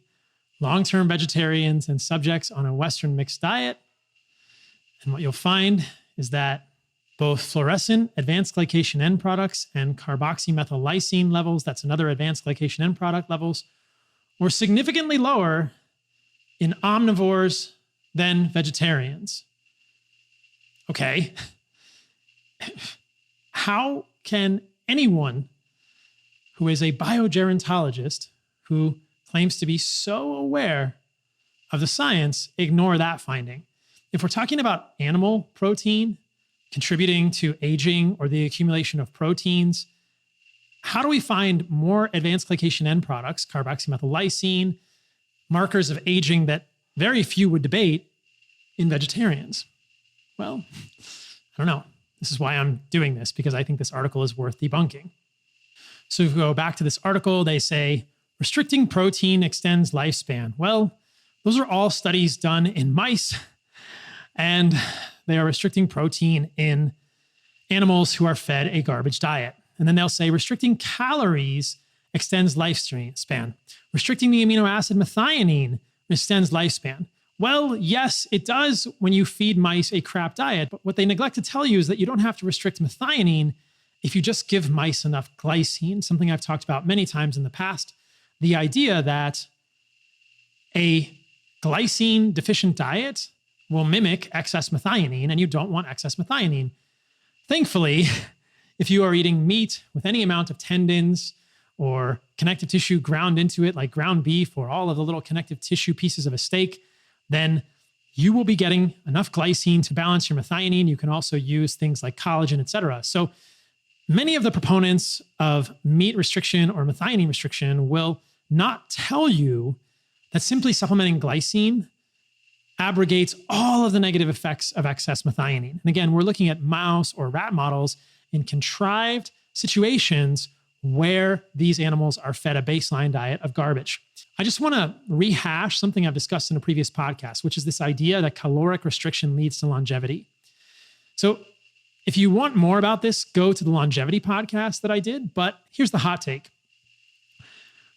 long-term vegetarians and subjects on a Western mixed diet. And what you'll find is that both fluorescent advanced glycation end products and carboxymethylysine levels, that's another advanced glycation end product levels, were significantly lower in omnivores than vegetarians. Okay. How can anyone who is a biogerontologist who claims to be so aware of the science, ignore that finding. If we're talking about animal protein contributing to aging or the accumulation of proteins, how do we find more advanced glycation end products, carboxymethyl-lysine, markers of aging that very few would debate in vegetarians? Well, I don't know. This is why I'm doing this, because I think this article is worth debunking. So if we go back to this article, they say, restricting protein extends lifespan. Well, those are all studies done in mice, and they are restricting protein in animals who are fed a garbage diet. And then they'll say restricting calories extends lifespan. Restricting the amino acid methionine extends lifespan. Well, yes, it does when you feed mice a crap diet, but what they neglect to tell you is that you don't have to restrict methionine if you just give mice enough glycine, something I've talked about many times in the past. The idea that a glycine deficient diet will mimic excess methionine, and you don't want excess methionine. Thankfully, if you are eating meat with any amount of tendons or connective tissue ground into it, like ground beef or all of the little connective tissue pieces of a steak, then you will be getting enough glycine to balance your methionine. You can also use things like collagen, et cetera. So many of the proponents of meat restriction or methionine restriction will not tell you that simply supplementing glycine abrogates all of the negative effects of excess methionine. And again, we're looking at mouse or rat models in contrived situations where these animals are fed a baseline diet of garbage. I just want to rehash something I've discussed in a previous podcast, which is this idea that caloric restriction leads to longevity. So if you want more about this, go to the longevity podcast that I did. But here's the hot take.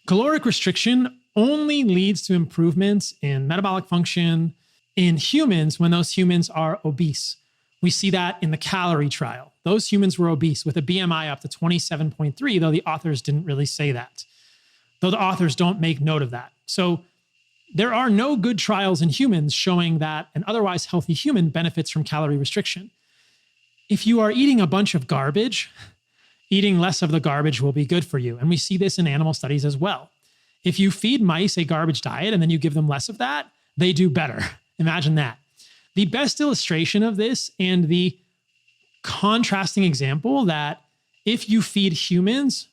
Caloric restriction only leads to improvements in metabolic function in humans when those humans are obese. We see that in the calorie trial. Those humans were obese with a BMI up to 27.3, though the authors didn't really say that, though the authors don't make note of that. So there are no good trials in humans showing that an otherwise healthy human benefits from calorie restriction. If you are eating a bunch of garbage, eating less of the garbage will be good for you. And we see this in animal studies as well. If you feed mice a garbage diet and then you give them less of that, they do better. Imagine that. The best illustration of this and the contrasting example that if you feed humans,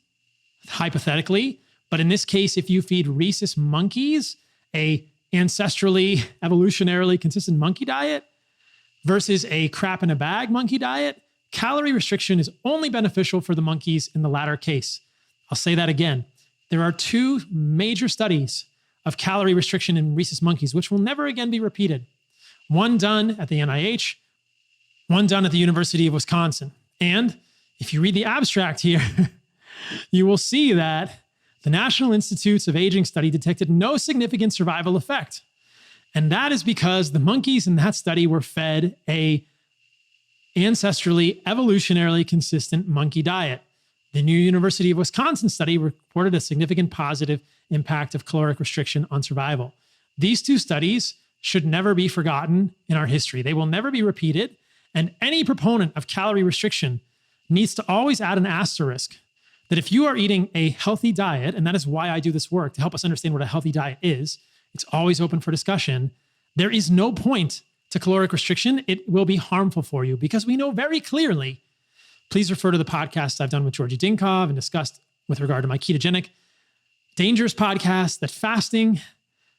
hypothetically, but in this case, if you feed rhesus monkeys a ancestrally, evolutionarily consistent monkey diet versus a crap in a bag monkey diet, calorie restriction is only beneficial for the monkeys in the latter case. I'll say that again. There are two major studies of calorie restriction in rhesus monkeys, which will never again be repeated. One done at the NIH, one done at the University of Wisconsin. And if you read the abstract here, you will see that the National Institutes of Aging study detected no significant survival effect. And that is because the monkeys in that study were fed a ancestrally, evolutionarily consistent monkey diet. The new University of Wisconsin study reported a significant positive impact of caloric restriction on survival. These two studies should never be forgotten in our history. They will never be repeated. And any proponent of calorie restriction needs to always add an asterisk that if you are eating a healthy diet, and that is why I do this work, to help us understand what a healthy diet is, it's always open for discussion. There is no point to caloric restriction. It will be harmful for you because we know very clearly. Please refer to the podcast I've done with Georgi Dinkov and discussed with regard to my ketogenic dangerous podcast that fasting,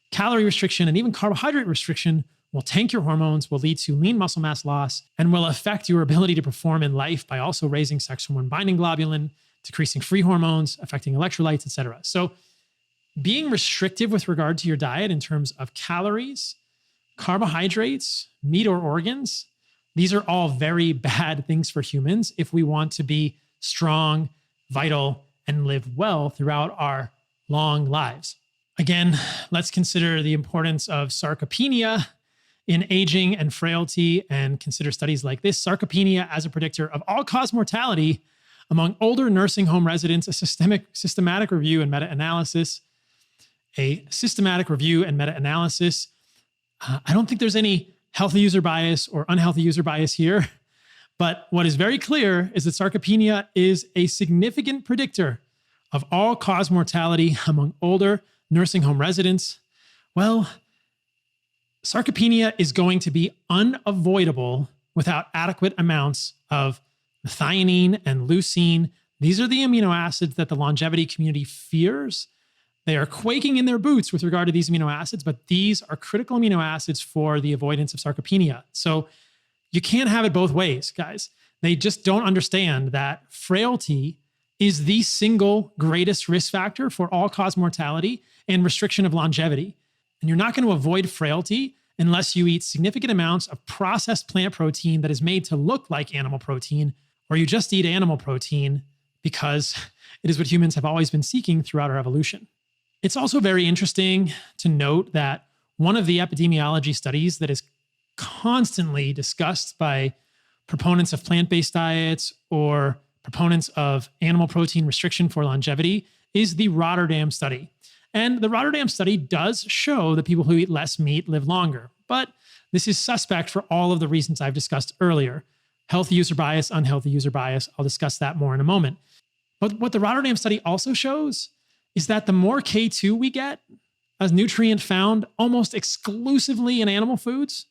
calorie restriction, and even carbohydrate restriction will tank your hormones, will lead to lean muscle mass loss, and will affect your ability to perform in life by also raising sex hormone binding globulin, decreasing free hormones, affecting electrolytes, etc. So being restrictive with regard to your diet in terms of calories, carbohydrates, meat or organs, these are all very bad things for humans if we want to be strong, vital, and live well throughout our long lives. Again, let's consider the importance of sarcopenia in aging and frailty and consider studies like this. Sarcopenia as a predictor of all-cause mortality among older nursing home residents, a systematic review and meta-analysis. I don't think there's any healthy user bias or unhealthy user bias here, but what is very clear is that sarcopenia is a significant predictor of all-cause mortality among older nursing home residents, well, sarcopenia is going to be unavoidable without adequate amounts of methionine and leucine. These are the amino acids that the longevity community fears. They are quaking in their boots with regard to these amino acids, but these are critical amino acids for the avoidance of sarcopenia. So you can't have it both ways, guys. They just don't understand that frailty is the single greatest risk factor for all-cause mortality and restriction of longevity. And you're not going to avoid frailty unless you eat significant amounts of processed plant protein that is made to look like animal protein, or you just eat animal protein because it is what humans have always been seeking throughout our evolution. It's also very interesting to note that one of the epidemiology studies that is constantly discussed by proponents of plant-based diets or proponents of animal protein restriction for longevity is the Rotterdam study. And the Rotterdam study does show that people who eat less meat live longer, but this is suspect for all of the reasons I've discussed earlier. Healthy user bias, unhealthy user bias. I'll discuss that more in a moment. But what the Rotterdam study also shows is that the more K2 we get, a nutrient found almost exclusively in animal foods,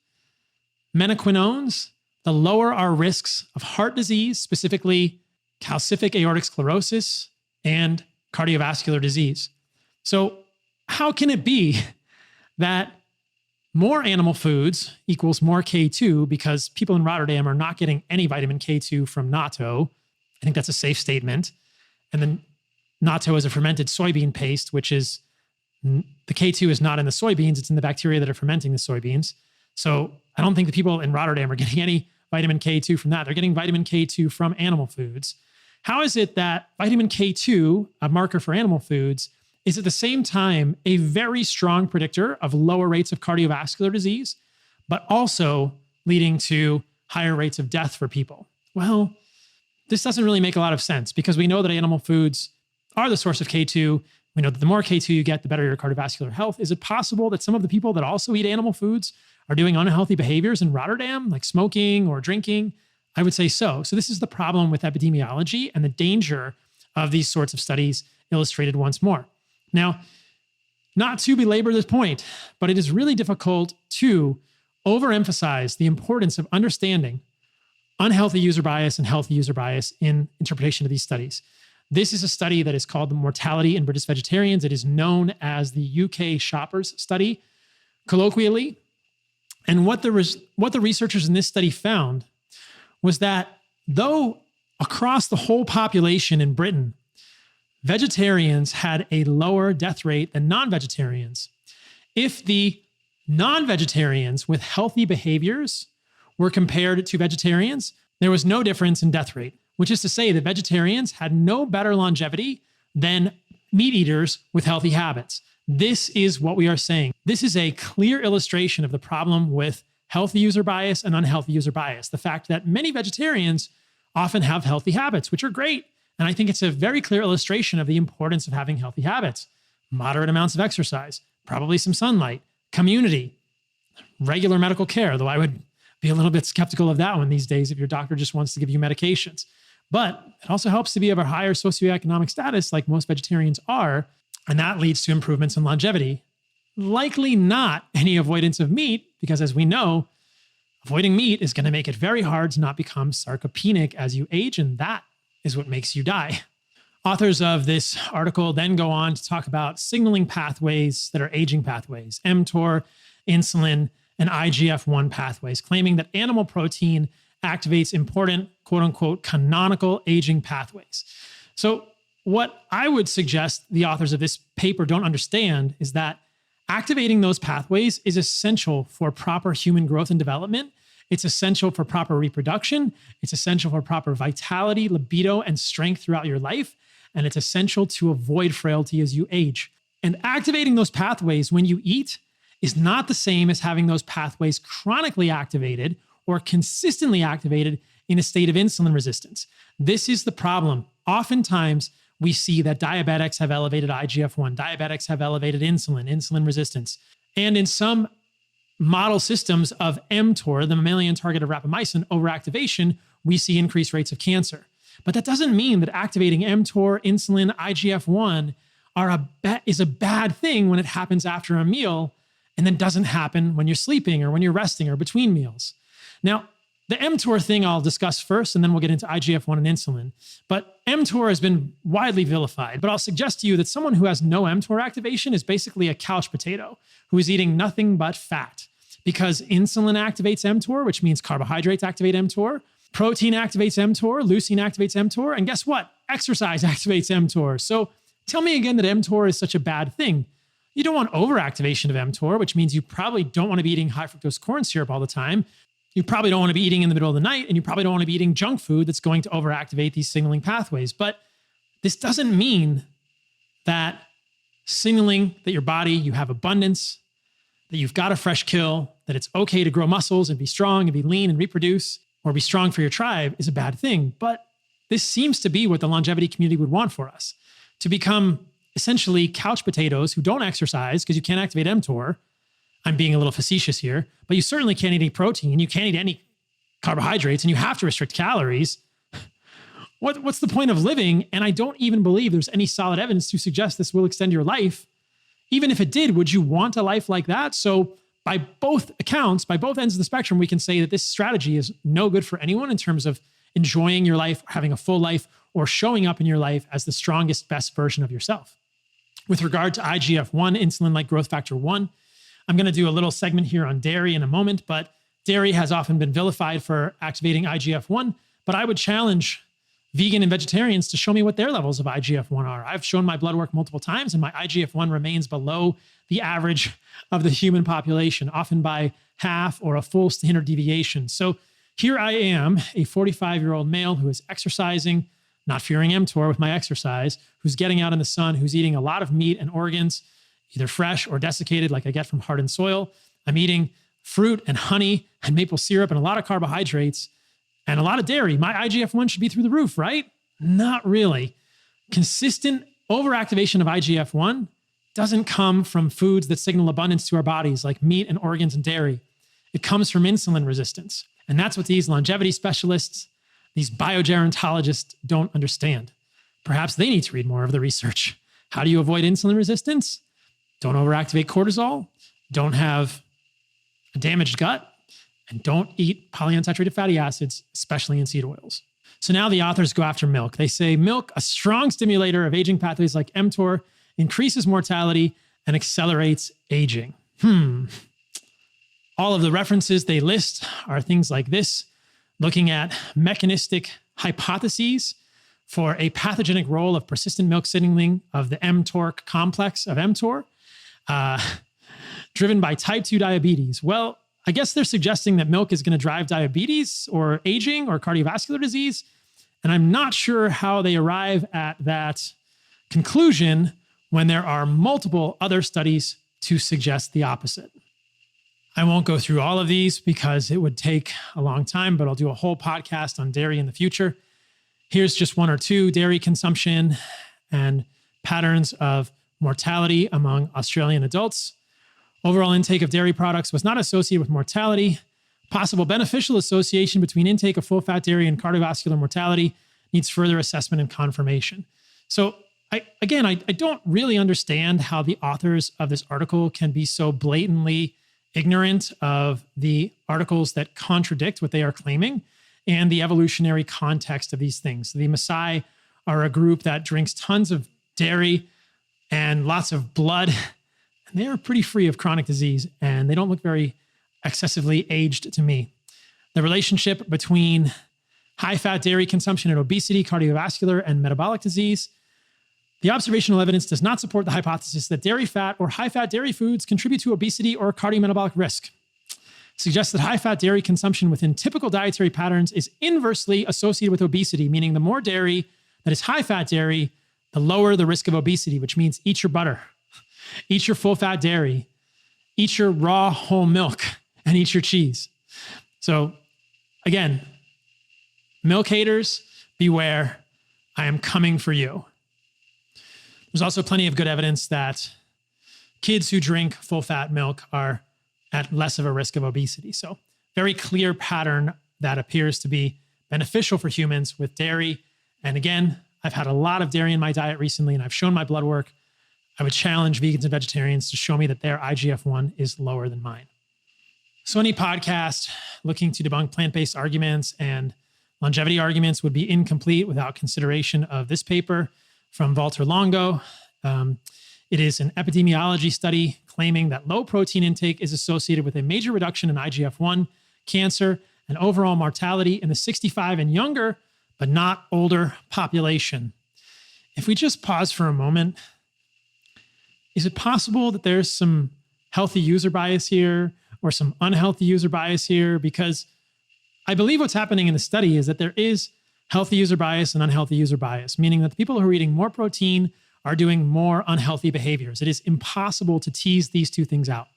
menaquinones, the lower our risks of heart disease, specifically calcific aortic sclerosis and cardiovascular disease. So how can it be that more animal foods equals more K2 because people in Rotterdam are not getting any vitamin K2 from natto? I think that's a safe statement. And then natto is a fermented soybean paste, which is the K2 is not in the soybeans, it's in the bacteria that are fermenting the soybeans. So I don't think the people in Rotterdam are getting any vitamin K2 from that. They're getting vitamin K2 from animal foods. How is it that vitamin K2, a marker for animal foods, is at the same time a very strong predictor of lower rates of cardiovascular disease, but also leading to higher rates of death for people? Well, this doesn't really make a lot of sense because we know that animal foods are the source of K2. We know that the more K2 you get, the better your cardiovascular health. Is it possible that some of the people that also eat animal foods are doing unhealthy behaviors in Rotterdam, like smoking or drinking? I would say so. So this is the problem with epidemiology and the danger of these sorts of studies illustrated once more. Now, not to belabor this point, but it is really difficult to overemphasize the importance of understanding unhealthy user bias and healthy user bias in interpretation of these studies. This is a study that is called the Mortality in British Vegetarians. It is known as the UK Shoppers Study, colloquially. And what the researchers in this study found was that though across the whole population in Britain, vegetarians had a lower death rate than non-vegetarians, if the non-vegetarians with healthy behaviors were compared to vegetarians, there was no difference in death rate, which is to say that vegetarians had no better longevity than meat eaters with healthy habits. This is what we are saying. This is a clear illustration of the problem with healthy user bias and unhealthy user bias. The fact that many vegetarians often have healthy habits, which are great. And I think it's a very clear illustration of the importance of having healthy habits. Moderate amounts of exercise, probably some sunlight, community, regular medical care, though I would be a little bit skeptical of that one these days if your doctor just wants to give you medications. But it also helps to be of a higher socioeconomic status like most vegetarians are, and that leads to improvements in longevity. Likely not any avoidance of meat, because as we know, avoiding meat is going to make it very hard to not become sarcopenic as you age, and that is what makes you die. Authors of this article then go on to talk about signaling pathways that are aging pathways, mTOR, insulin, and IGF-1 pathways, claiming that animal protein activates important, quote unquote, canonical aging pathways. So what I would suggest the authors of this paper don't understand is that activating those pathways is essential for proper human growth and development. It's essential for proper reproduction. It's essential for proper vitality, libido, and strength throughout your life. And it's essential to avoid frailty as you age. And activating those pathways when you eat is not the same as having those pathways chronically activated or consistently activated in a state of insulin resistance. This is the problem. Oftentimes, we see that diabetics have elevated IGF-1, diabetics have elevated insulin resistance. And in some model systems of mTOR, the mammalian target of rapamycin overactivation, we see increased rates of cancer. But that doesn't mean that activating mTOR, insulin, IGF-1 is a bad thing when it happens after a meal and then doesn't happen when you're sleeping or when you're resting or between meals. Now, the mTOR thing I'll discuss first, and then we'll get into IGF-1 and insulin. But mTOR has been widely vilified, but I'll suggest to you that someone who has no mTOR activation is basically a couch potato who is eating nothing but fat, because insulin activates mTOR, which means carbohydrates activate mTOR, protein activates mTOR, leucine activates mTOR, and guess what? Exercise activates mTOR. So tell me again that mTOR is such a bad thing. You don't want overactivation of mTOR, which means you probably don't want to be eating high fructose corn syrup all the time. You probably don't want to be eating in the middle of the night, and you probably don't want to be eating junk food that's going to overactivate these signaling pathways. But this doesn't mean that signaling that your body, you have abundance, that you've got a fresh kill, that it's okay to grow muscles and be strong and be lean and reproduce or be strong for your tribe is a bad thing. But this seems to be what the longevity community would want for us, to become essentially couch potatoes who don't exercise because you can't activate mTOR. I'm being a little facetious here, but you certainly can't eat any protein and you can't eat any carbohydrates and you have to restrict calories. What's the point of living? And I don't even believe there's any solid evidence to suggest this will extend your life. Even if it did, would you want a life like that? So by both accounts, by both ends of the spectrum, we can say that this strategy is no good for anyone in terms of enjoying your life, having a full life, or showing up in your life as the strongest, best version of yourself. With regard to IGF-1, insulin-like growth factor 1, I'm going to do a little segment here on dairy in a moment, but dairy has often been vilified for activating IGF-1, but I would challenge vegan and vegetarians to show me what their levels of IGF-1 are. I've shown my blood work multiple times, and my IGF-1 remains below the average of the human population, often by half or a full standard deviation. So here I am, a 45-year-old male who is exercising, not fearing mTOR with my exercise, who's getting out in the sun, who's eating a lot of meat and organs, either fresh or desiccated like I get from hardened soil. I'm eating fruit and honey and maple syrup and a lot of carbohydrates and a lot of dairy. My IGF-1 should be through the roof, right? Not really. Consistent overactivation of IGF-1 doesn't come from foods that signal abundance to our bodies like meat and organs and dairy. It comes from insulin resistance. And that's what these longevity specialists, these biogerontologists don't understand. Perhaps they need to read more of the research. How do you avoid insulin resistance? Don't overactivate cortisol, don't have a damaged gut, and don't eat polyunsaturated fatty acids, especially in seed oils. So now the authors go after milk. They say milk, a strong stimulator of aging pathways like mTOR, increases mortality and accelerates aging. All of the references they list are things like this, looking at mechanistic hypotheses for a pathogenic role of persistent milk signaling of the mTOR complex of mTOR, driven by type 2 diabetes. Well, I guess they're suggesting that milk is going to drive diabetes or aging or cardiovascular disease. And I'm not sure how they arrive at that conclusion when there are multiple other studies to suggest the opposite. I won't go through all of these because it would take a long time, but I'll do a whole podcast on dairy in the future. Here's just one or two: dairy consumption and patterns of mortality among Australian adults. Overall intake of dairy products was not associated with mortality. Possible beneficial association between intake of full-fat dairy and cardiovascular mortality needs further assessment and confirmation. So I don't really understand how the authors of this article can be so blatantly ignorant of the articles that contradict what they are claiming and the evolutionary context of these things. The Maasai are a group that drinks tons of dairy and lots of blood, and they are pretty free of chronic disease, and they don't look very excessively aged to me. The relationship between high-fat dairy consumption and obesity, cardiovascular, and metabolic disease. The observational evidence does not support the hypothesis that dairy fat or high-fat dairy foods contribute to obesity or cardiometabolic risk. It suggests that high-fat dairy consumption within typical dietary patterns is inversely associated with obesity, meaning the more dairy that is high-fat dairy, the lower the risk of obesity, which means eat your butter, eat your full-fat dairy, eat your raw whole milk, and eat your cheese. So again, milk haters, beware. I am coming for you. There's also plenty of good evidence that kids who drink full-fat milk are at less of a risk of obesity. So very clear pattern that appears to be beneficial for humans with dairy And again, I've had a lot of dairy in my diet recently, and I've shown my blood work. I would challenge vegans and vegetarians to show me that their IGF-1 is lower than mine. So any podcast looking to debunk plant-based arguments and longevity arguments would be incomplete without consideration of this paper from Walter Longo. It is an epidemiology study claiming that low protein intake is associated with a major reduction in IGF-1, cancer, and overall mortality in the 65 and younger, but not older population. If we just pause for a moment, is it possible that there's some healthy user bias here or some unhealthy user bias here? Because I believe what's happening in the study is that there is healthy user bias and unhealthy user bias, meaning that the people who are eating more protein are doing more unhealthy behaviors. It is impossible to tease these two things out.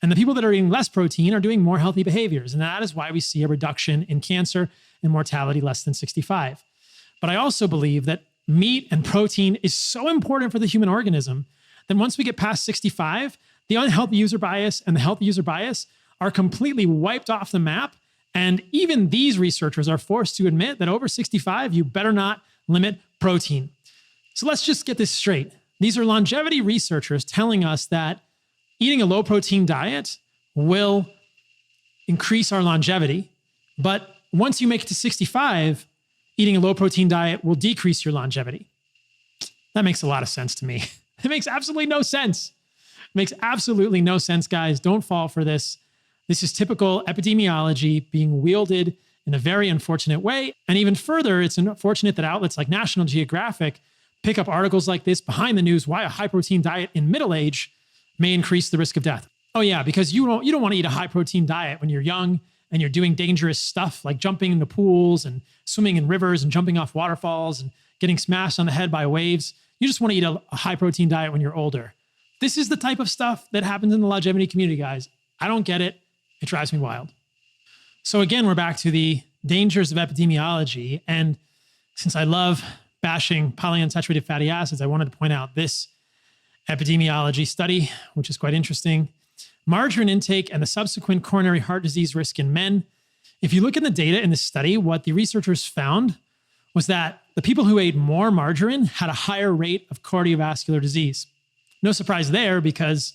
And the people that are eating less protein are doing more healthy behaviors. And that is why we see a reduction in cancer and mortality less than 65. But I also believe that meat and protein is so important for the human organism that once we get past 65, the unhealthy user bias and the healthy user bias are completely wiped off the map. And even these researchers are forced to admit that over 65, you better not limit protein. So let's just get this straight. These are longevity researchers telling us that eating a low protein diet will increase our longevity. But once you make it to 65, eating a low protein diet will decrease your longevity. That makes a lot of sense to me. It makes absolutely no sense. It makes absolutely no sense, guys. Don't fall for this. This is typical epidemiology being wielded in a very unfortunate way. And even further, it's unfortunate that outlets like National Geographic pick up articles like this behind the news, why a high protein diet in middle age may increase the risk of death. Oh yeah, because you don't want to eat a high protein diet when you're young and you're doing dangerous stuff like jumping into pools and swimming in rivers and jumping off waterfalls and getting smashed on the head by waves. You just want to eat a high protein diet when you're older. This is the type of stuff that happens in the longevity community, guys. I don't get it. It drives me wild. So again, we're back to the dangers of epidemiology. And since I love bashing polyunsaturated fatty acids, I wanted to point out this epidemiology study, which is quite interesting. Margarine intake and the subsequent coronary heart disease risk in men. If you look at the data in this study, what the researchers found was that the people who ate more margarine had a higher rate of cardiovascular disease. No surprise there, because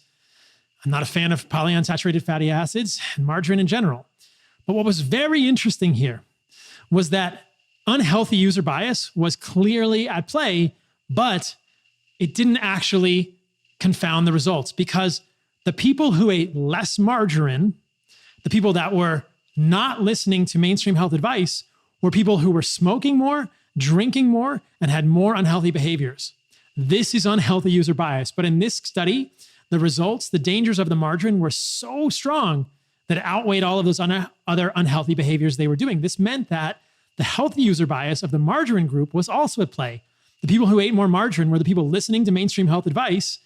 I'm not a fan of polyunsaturated fatty acids and margarine in general. But what was very interesting here was that unhealthy user bias was clearly at play, but it didn't actually confound the results, because the people who ate less margarine, the people that were not listening to mainstream health advice, were people who were smoking more, drinking more, and had more unhealthy behaviors. This is unhealthy user bias. But in this study, the results, the dangers of the margarine were so strong that it outweighed all of those other unhealthy behaviors they were doing. This meant that the healthy user bias of the margarine group was also at play. The people who ate more margarine were the people listening to mainstream health advice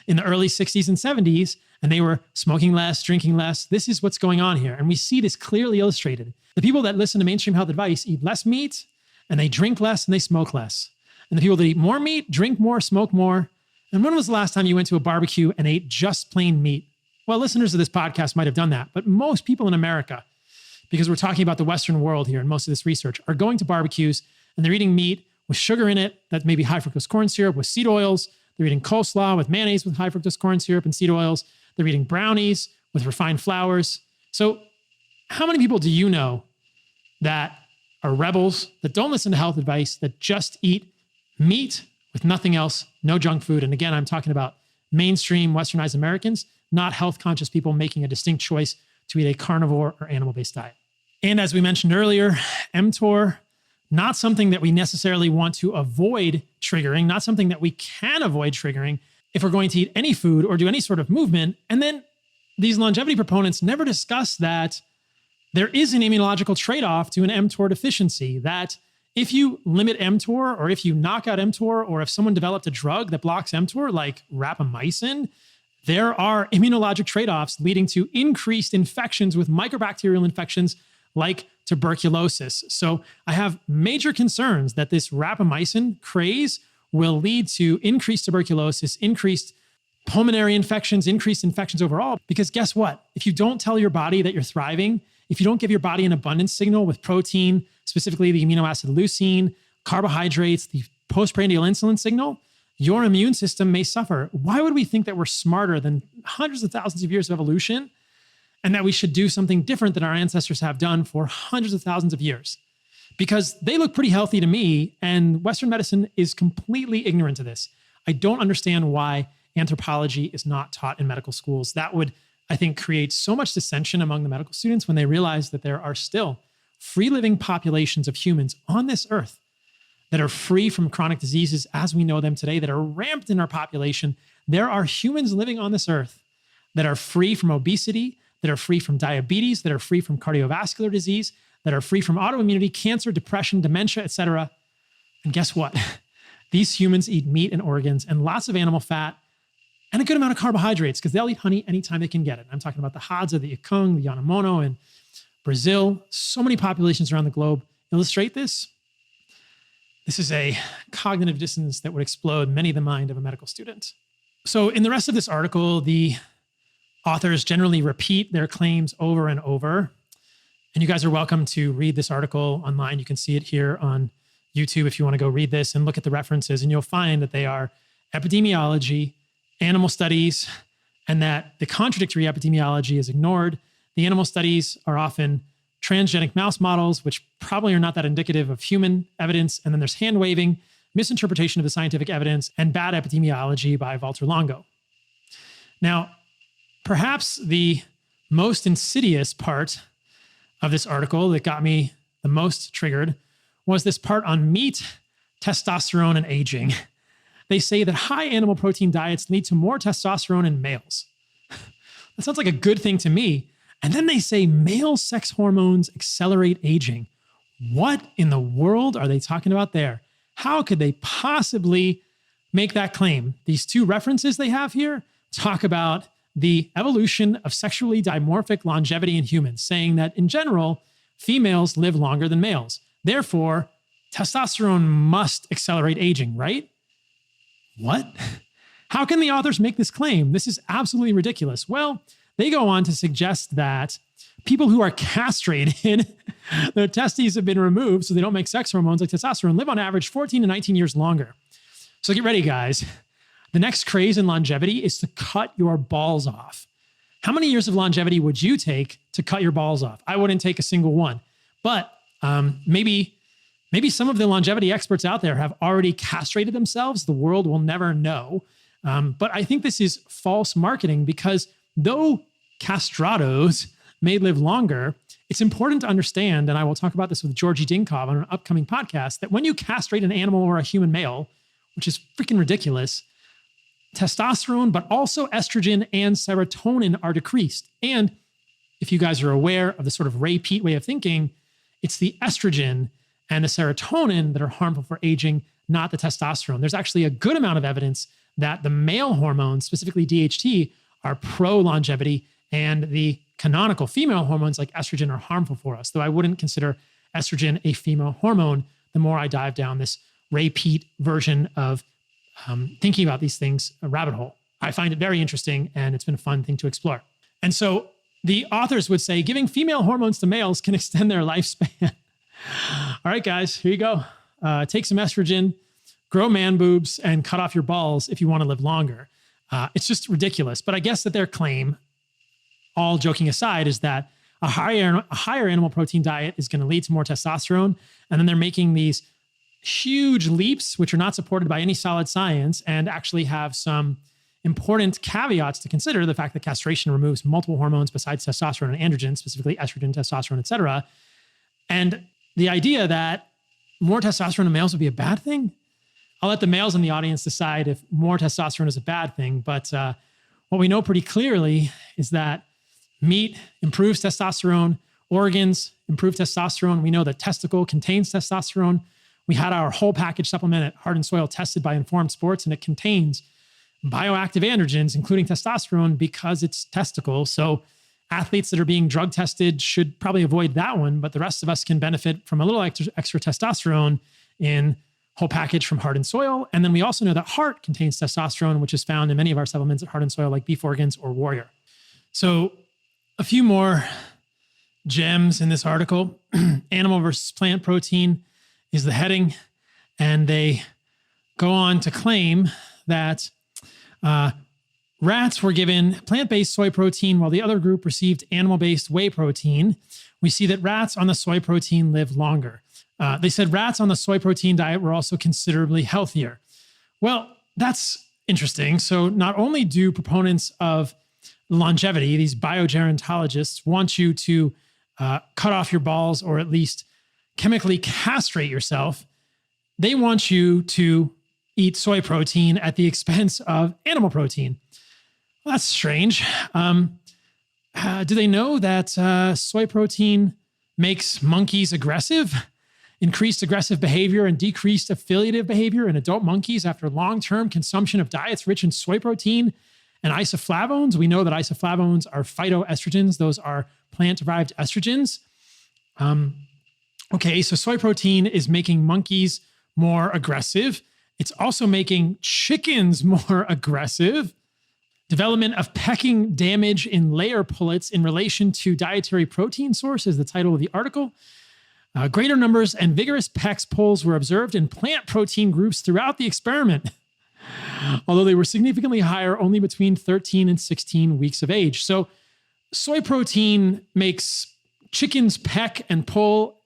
in the early 60s and 70s, and they were smoking less, drinking less. This is what's going on here. And we see this clearly illustrated. The people that listen to mainstream health advice eat less meat, and they drink less, and they smoke less. And the people that eat more meat, drink more, smoke more. And when was the last time you went to a barbecue and ate just plain meat? Well, listeners of this podcast might have done that, but most people in America, because we're talking about the Western world here and most of this research, are going to barbecues and they're eating meat with sugar in it that may be high fructose corn syrup with seed oils. They're eating coleslaw with mayonnaise with high fructose corn syrup and seed oils. They're eating brownies with refined flours. So how many people do you know that are rebels, that don't listen to health advice, that just eat meat with nothing else, no junk food? And again, I'm talking about mainstream Westernized Americans, not health-conscious people making a distinct choice to eat a carnivore or animal-based diet. And as we mentioned earlier, mTOR, not something that we necessarily want to avoid triggering, not something that we can avoid triggering if we're going to eat any food or do any sort of movement. And then these longevity proponents never discuss that there is an immunological trade-off to an mTOR deficiency, that if you limit mTOR or if you knock out mTOR, or if someone developed a drug that blocks mTOR like rapamycin, there are immunologic trade-offs leading to increased infections with microbacterial infections like tuberculosis. So I have major concerns that this rapamycin craze will lead to increased tuberculosis, increased pulmonary infections, increased infections overall. Because guess what? If you don't tell your body that you're thriving, if you don't give your body an abundance signal with protein, specifically the amino acid leucine, carbohydrates, the postprandial insulin signal, your immune system may suffer. Why would we think that we're smarter than hundreds of thousands of years of evolution and that we should do something different than our ancestors have done for hundreds of thousands of years? Because they look pretty healthy to me, and Western medicine is completely ignorant to this. I don't understand why anthropology is not taught in medical schools. That would, I think, create so much dissension among the medical students when they realize that there are still free living populations of humans on this earth that are free from chronic diseases as we know them today, that are rampant in our population. There are humans living on this earth that are free from obesity, that are free from diabetes, that are free from cardiovascular disease, that are free from autoimmunity, cancer, depression, dementia, etc. And guess what? These humans eat meat and organs and lots of animal fat and a good amount of carbohydrates because they'll eat honey anytime they can get it. I'm talking about the Hadza, the Ikung, the Yanomono in Brazil. So many populations around the globe illustrate this. This is a cognitive dissonance that would explode many of the mind of a medical student. So in the rest of this article, the authors generally repeat their claims over and over. And you guys are welcome to read this article online. You can see it here on YouTube if you want to go read this and look at the references. And you'll find that they are epidemiology, animal studies, and that the contradictory epidemiology is ignored. The animal studies are often transgenic mouse models, which probably are not that indicative of human evidence. And then there's hand waving, misinterpretation of the scientific evidence, and bad epidemiology by Walter Longo. Now, perhaps the most insidious part of this article that got me the most triggered was this part on meat, testosterone, and aging. They say that high animal protein diets lead to more testosterone in males. That sounds like a good thing to me. And then they say male sex hormones accelerate aging. What in the world are they talking about there? How could they possibly make that claim? These two references they have here talk about the evolution of sexually dimorphic longevity in humans, saying that in general, females live longer than males. Therefore, testosterone must accelerate aging, right? What? How can the authors make this claim? This is absolutely ridiculous. Well, they go on to suggest that people who are castrated, their testes have been removed so they don't make sex hormones like testosterone, live on average 14 to 19 years longer. So get ready, guys. The next craze in longevity is to cut your balls off. How many years of longevity would you take to cut your balls off? I wouldn't take a single one. But maybe some of the longevity experts out there have already castrated themselves. The world will never know. But I think this is false marketing because though castrados may live longer, it's important to understand, and I will talk about this with Georgie Dinkov on an upcoming podcast, that when you castrate an animal or a human male, which is freaking ridiculous, testosterone, but also estrogen and serotonin are decreased. And if you guys are aware of the sort of Ray Peat way of thinking, it's the estrogen and the serotonin that are harmful for aging, not the testosterone. There's actually a good amount of evidence that the male hormones, specifically DHT, are pro-longevity, and the canonical female hormones like estrogen are harmful for us, though I wouldn't consider estrogen a female hormone the more I dive down this Ray Peat version of thinking about these things, a rabbit hole. I find it very interesting, and it's been a fun thing to explore. And so the authors would say giving female hormones to males can extend their lifespan. All right, guys, here you go. Take some estrogen, grow man boobs, and cut off your balls if you want to live longer. It's just ridiculous. But I guess that their claim, all joking aside, is that a higher animal protein diet is going to lead to more testosterone. And then they're making these huge leaps, which are not supported by any solid science and actually have some important caveats to consider. The fact that castration removes multiple hormones besides testosterone and androgen, specifically estrogen, testosterone, et cetera. And the idea that more testosterone in males would be a bad thing, I'll let the males in the audience decide if more testosterone is a bad thing. But what we know pretty clearly is that meat improves testosterone, organs improve testosterone. We know that testicle contains testosterone. We had our whole package supplement at Heart and Soil tested by Informed Sports, and it contains bioactive androgens, including testosterone, because it's testicle. So athletes that are being drug tested should probably avoid that one, but the rest of us can benefit from a little extra testosterone in whole package from Heart and Soil. And then we also know that heart contains testosterone, which is found in many of our supplements at Heart and Soil, like Beef Organs or Warrior. So a few more gems in this article. Animal versus plant protein is the heading. And they go on to claim that rats were given plant-based soy protein while the other group received animal-based whey protein. We see that rats on the soy protein live longer. They said rats on the soy protein diet were also considerably healthier. Well, that's interesting. So not only do proponents of longevity, these biogerontologists, want you to cut off your balls or at least chemically castrate yourself, they want you to eat soy protein at the expense of animal protein. Well, that's strange. Do they know that soy protein makes monkeys aggressive? Increased aggressive behavior and decreased affiliative behavior in adult monkeys after long-term consumption of diets rich in soy protein and isoflavones. We know that isoflavones are phytoestrogens. Those are plant-derived estrogens. Okay, so soy protein is making monkeys more aggressive. It's also making chickens more aggressive. Development of pecking damage in layer pullets in relation to dietary protein source is the title of the article. Greater numbers and vigorous pecks pulls were observed in plant protein groups throughout the experiment, although they were significantly higher only between 13 and 16 weeks of age. So soy protein makes chickens peck and pull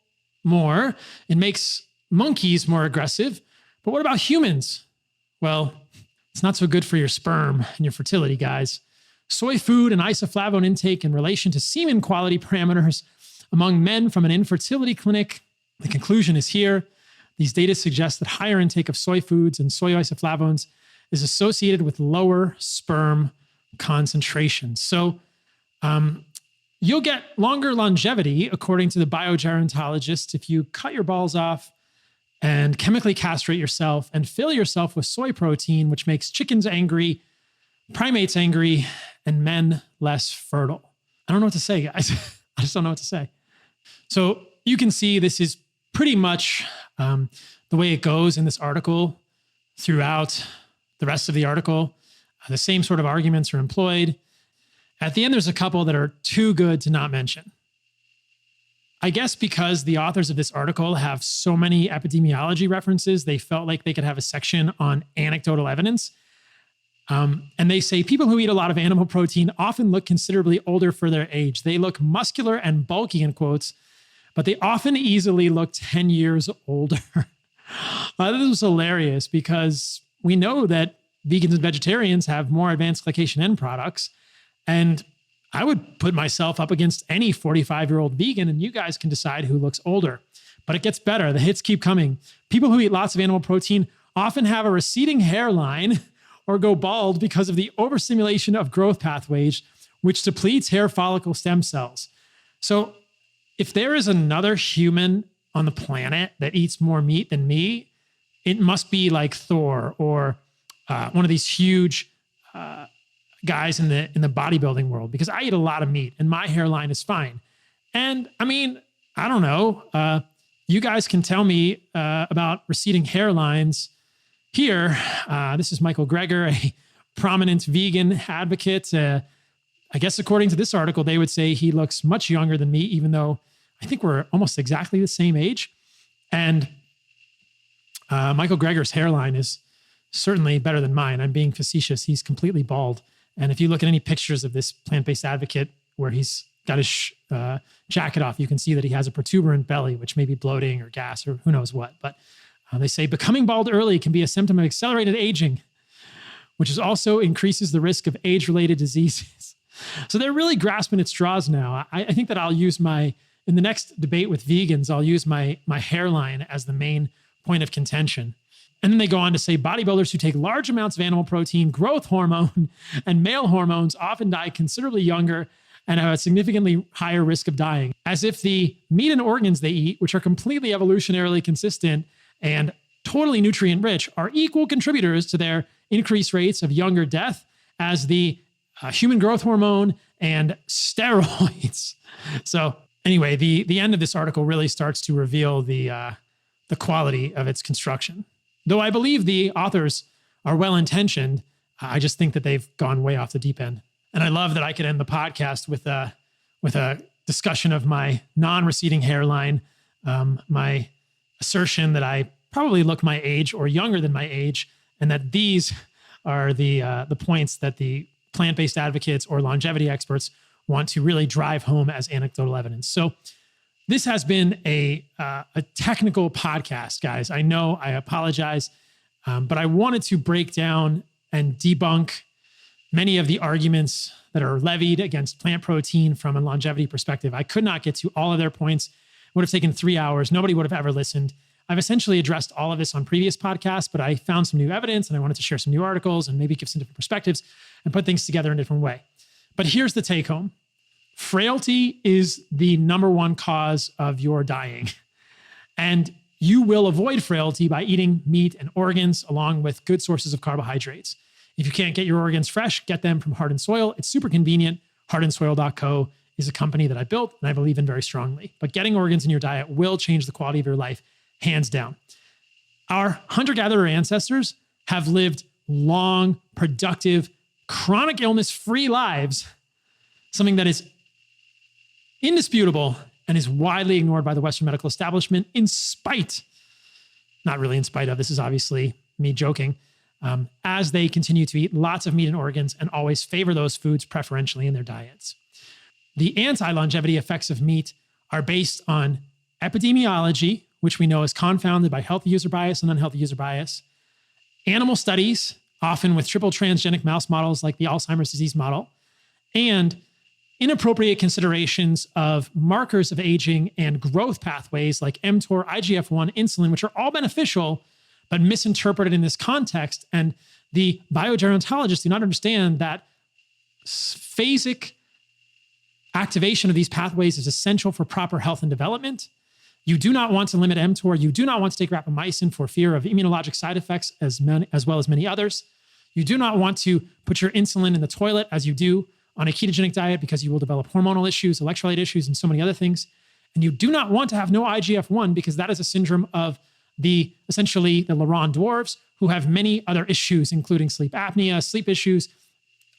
more. It makes monkeys more aggressive. But what about humans? Well, it's not so good for your sperm and your fertility, guys. Soy food and isoflavone intake in relation to semen quality parameters among men from an infertility clinic. The conclusion is here. These data suggest that higher intake of soy foods and soy isoflavones is associated with lower sperm concentrations. So you'll get longer longevity, according to the biogerontologists, if you cut your balls off and chemically castrate yourself and fill yourself with soy protein, which makes chickens angry, primates angry, and men less fertile. I don't know what to say, guys. I just don't know what to say. So you can see this is pretty much the way it goes in this article throughout the rest of the article. The same sort of arguments are employed. At the end, there's a couple that are too good to not mention. I guess because the authors of this article have so many epidemiology references, they felt like they could have a section on anecdotal evidence. And they say people who eat a lot of animal protein often look considerably older for their age. They look muscular and bulky, in quotes, but they often easily look 10 years older. This was hilarious because we know that vegans and vegetarians have more advanced glycation end products. And I would put myself up against any 45-year-old vegan, and you guys can decide who looks older. But it gets better. The hits keep coming. People who eat lots of animal protein often have a receding hairline or go bald because of the overstimulation of growth pathways, which depletes hair follicle stem cells. So if there is another human on the planet that eats more meat than me, it must be like Thor or one of these huge guys in the bodybuilding world, because I eat a lot of meat and my hairline is fine. And I mean, I don't know. You guys can tell me about receding hairlines here. This is Michael Greger, a prominent vegan advocate. I guess according to this article, they would say he looks much younger than me, even though I think we're almost exactly the same age. And Michael Greger's hairline is certainly better than mine. I'm being facetious. He's completely bald. And if you look at any pictures of this plant-based advocate where he's got his jacket off, you can see that he has a protuberant belly, which may be bloating or gas or who knows what. But they say becoming bald early can be a symptom of accelerated aging, which is also increases the risk of age-related diseases. So they're really grasping at straws now. I think that I'll use in the next debate with vegans, I'll use my hairline as the main point of contention. And then they go on to say bodybuilders who take large amounts of animal protein, growth hormone, and male hormones often die considerably younger and have a significantly higher risk of dying, as if the meat and organs they eat, which are completely evolutionarily consistent and totally nutrient rich, are equal contributors to their increased rates of younger death as the human growth hormone and steroids. So anyway, the end of this article really starts to reveal the quality of its construction. Though I believe the authors are well-intentioned, I just think that they've gone way off the deep end. And I love that I could end the podcast with a discussion of my non-receding hairline, my assertion that I probably look my age or younger than my age, and that these are the points that the plant-based advocates or longevity experts want to really drive home as anecdotal evidence. So this has been a technical podcast, guys. I know, I apologize, but I wanted to break down and debunk many of the arguments that are levied against plant protein from a longevity perspective. I could not get to all of their points. It would have taken 3 hours. Nobody would have ever listened. I've essentially addressed all of this on previous podcasts, but I found some new evidence and I wanted to share some new articles and maybe give some different perspectives and put things together in a different way. But here's the take home. Frailty is the number one cause of your dying. And you will avoid frailty by eating meat and organs along with good sources of carbohydrates. If you can't get your organs fresh, get them from Heart & Soil. It's super convenient. Heartandsoil.co is a company that I built and I believe in very strongly. But getting organs in your diet will change the quality of your life, hands down. Our hunter-gatherer ancestors have lived long, productive, chronic illness-free lives, something that is indisputable and is widely ignored by the Western medical establishment not really in spite of, this is obviously me joking, as they continue to eat lots of meat and organs and always favor those foods preferentially in their diets. The anti-longevity effects of meat are based on epidemiology, which we know is confounded by healthy user bias and unhealthy user bias, animal studies, often with triple transgenic mouse models like the Alzheimer's disease model, and inappropriate considerations of markers of aging and growth pathways like mTOR, IGF-1, insulin, which are all beneficial, but misinterpreted in this context. And the biogerontologists do not understand that phasic activation of these pathways is essential for proper health and development. You do not want to limit mTOR. You do not want to take rapamycin for fear of immunologic side effects as well as many others. You do not want to put your insulin in the toilet as you do on a ketogenic diet because you will develop hormonal issues, electrolyte issues, and so many other things. And you do not want to have no IGF-1 because that is a syndrome of essentially the Laurent dwarves who have many other issues, including sleep apnea, sleep issues.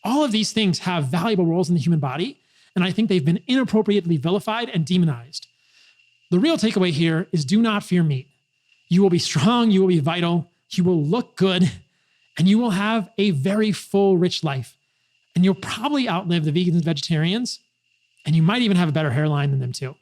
All of these things have valuable roles in the human body. And I think they've been inappropriately vilified and demonized. The real takeaway here is do not fear meat. You will be strong, you will be vital, you will look good, and you will have a very full, rich life. And you'll probably outlive the vegans and vegetarians, and you might even have a better hairline than them too.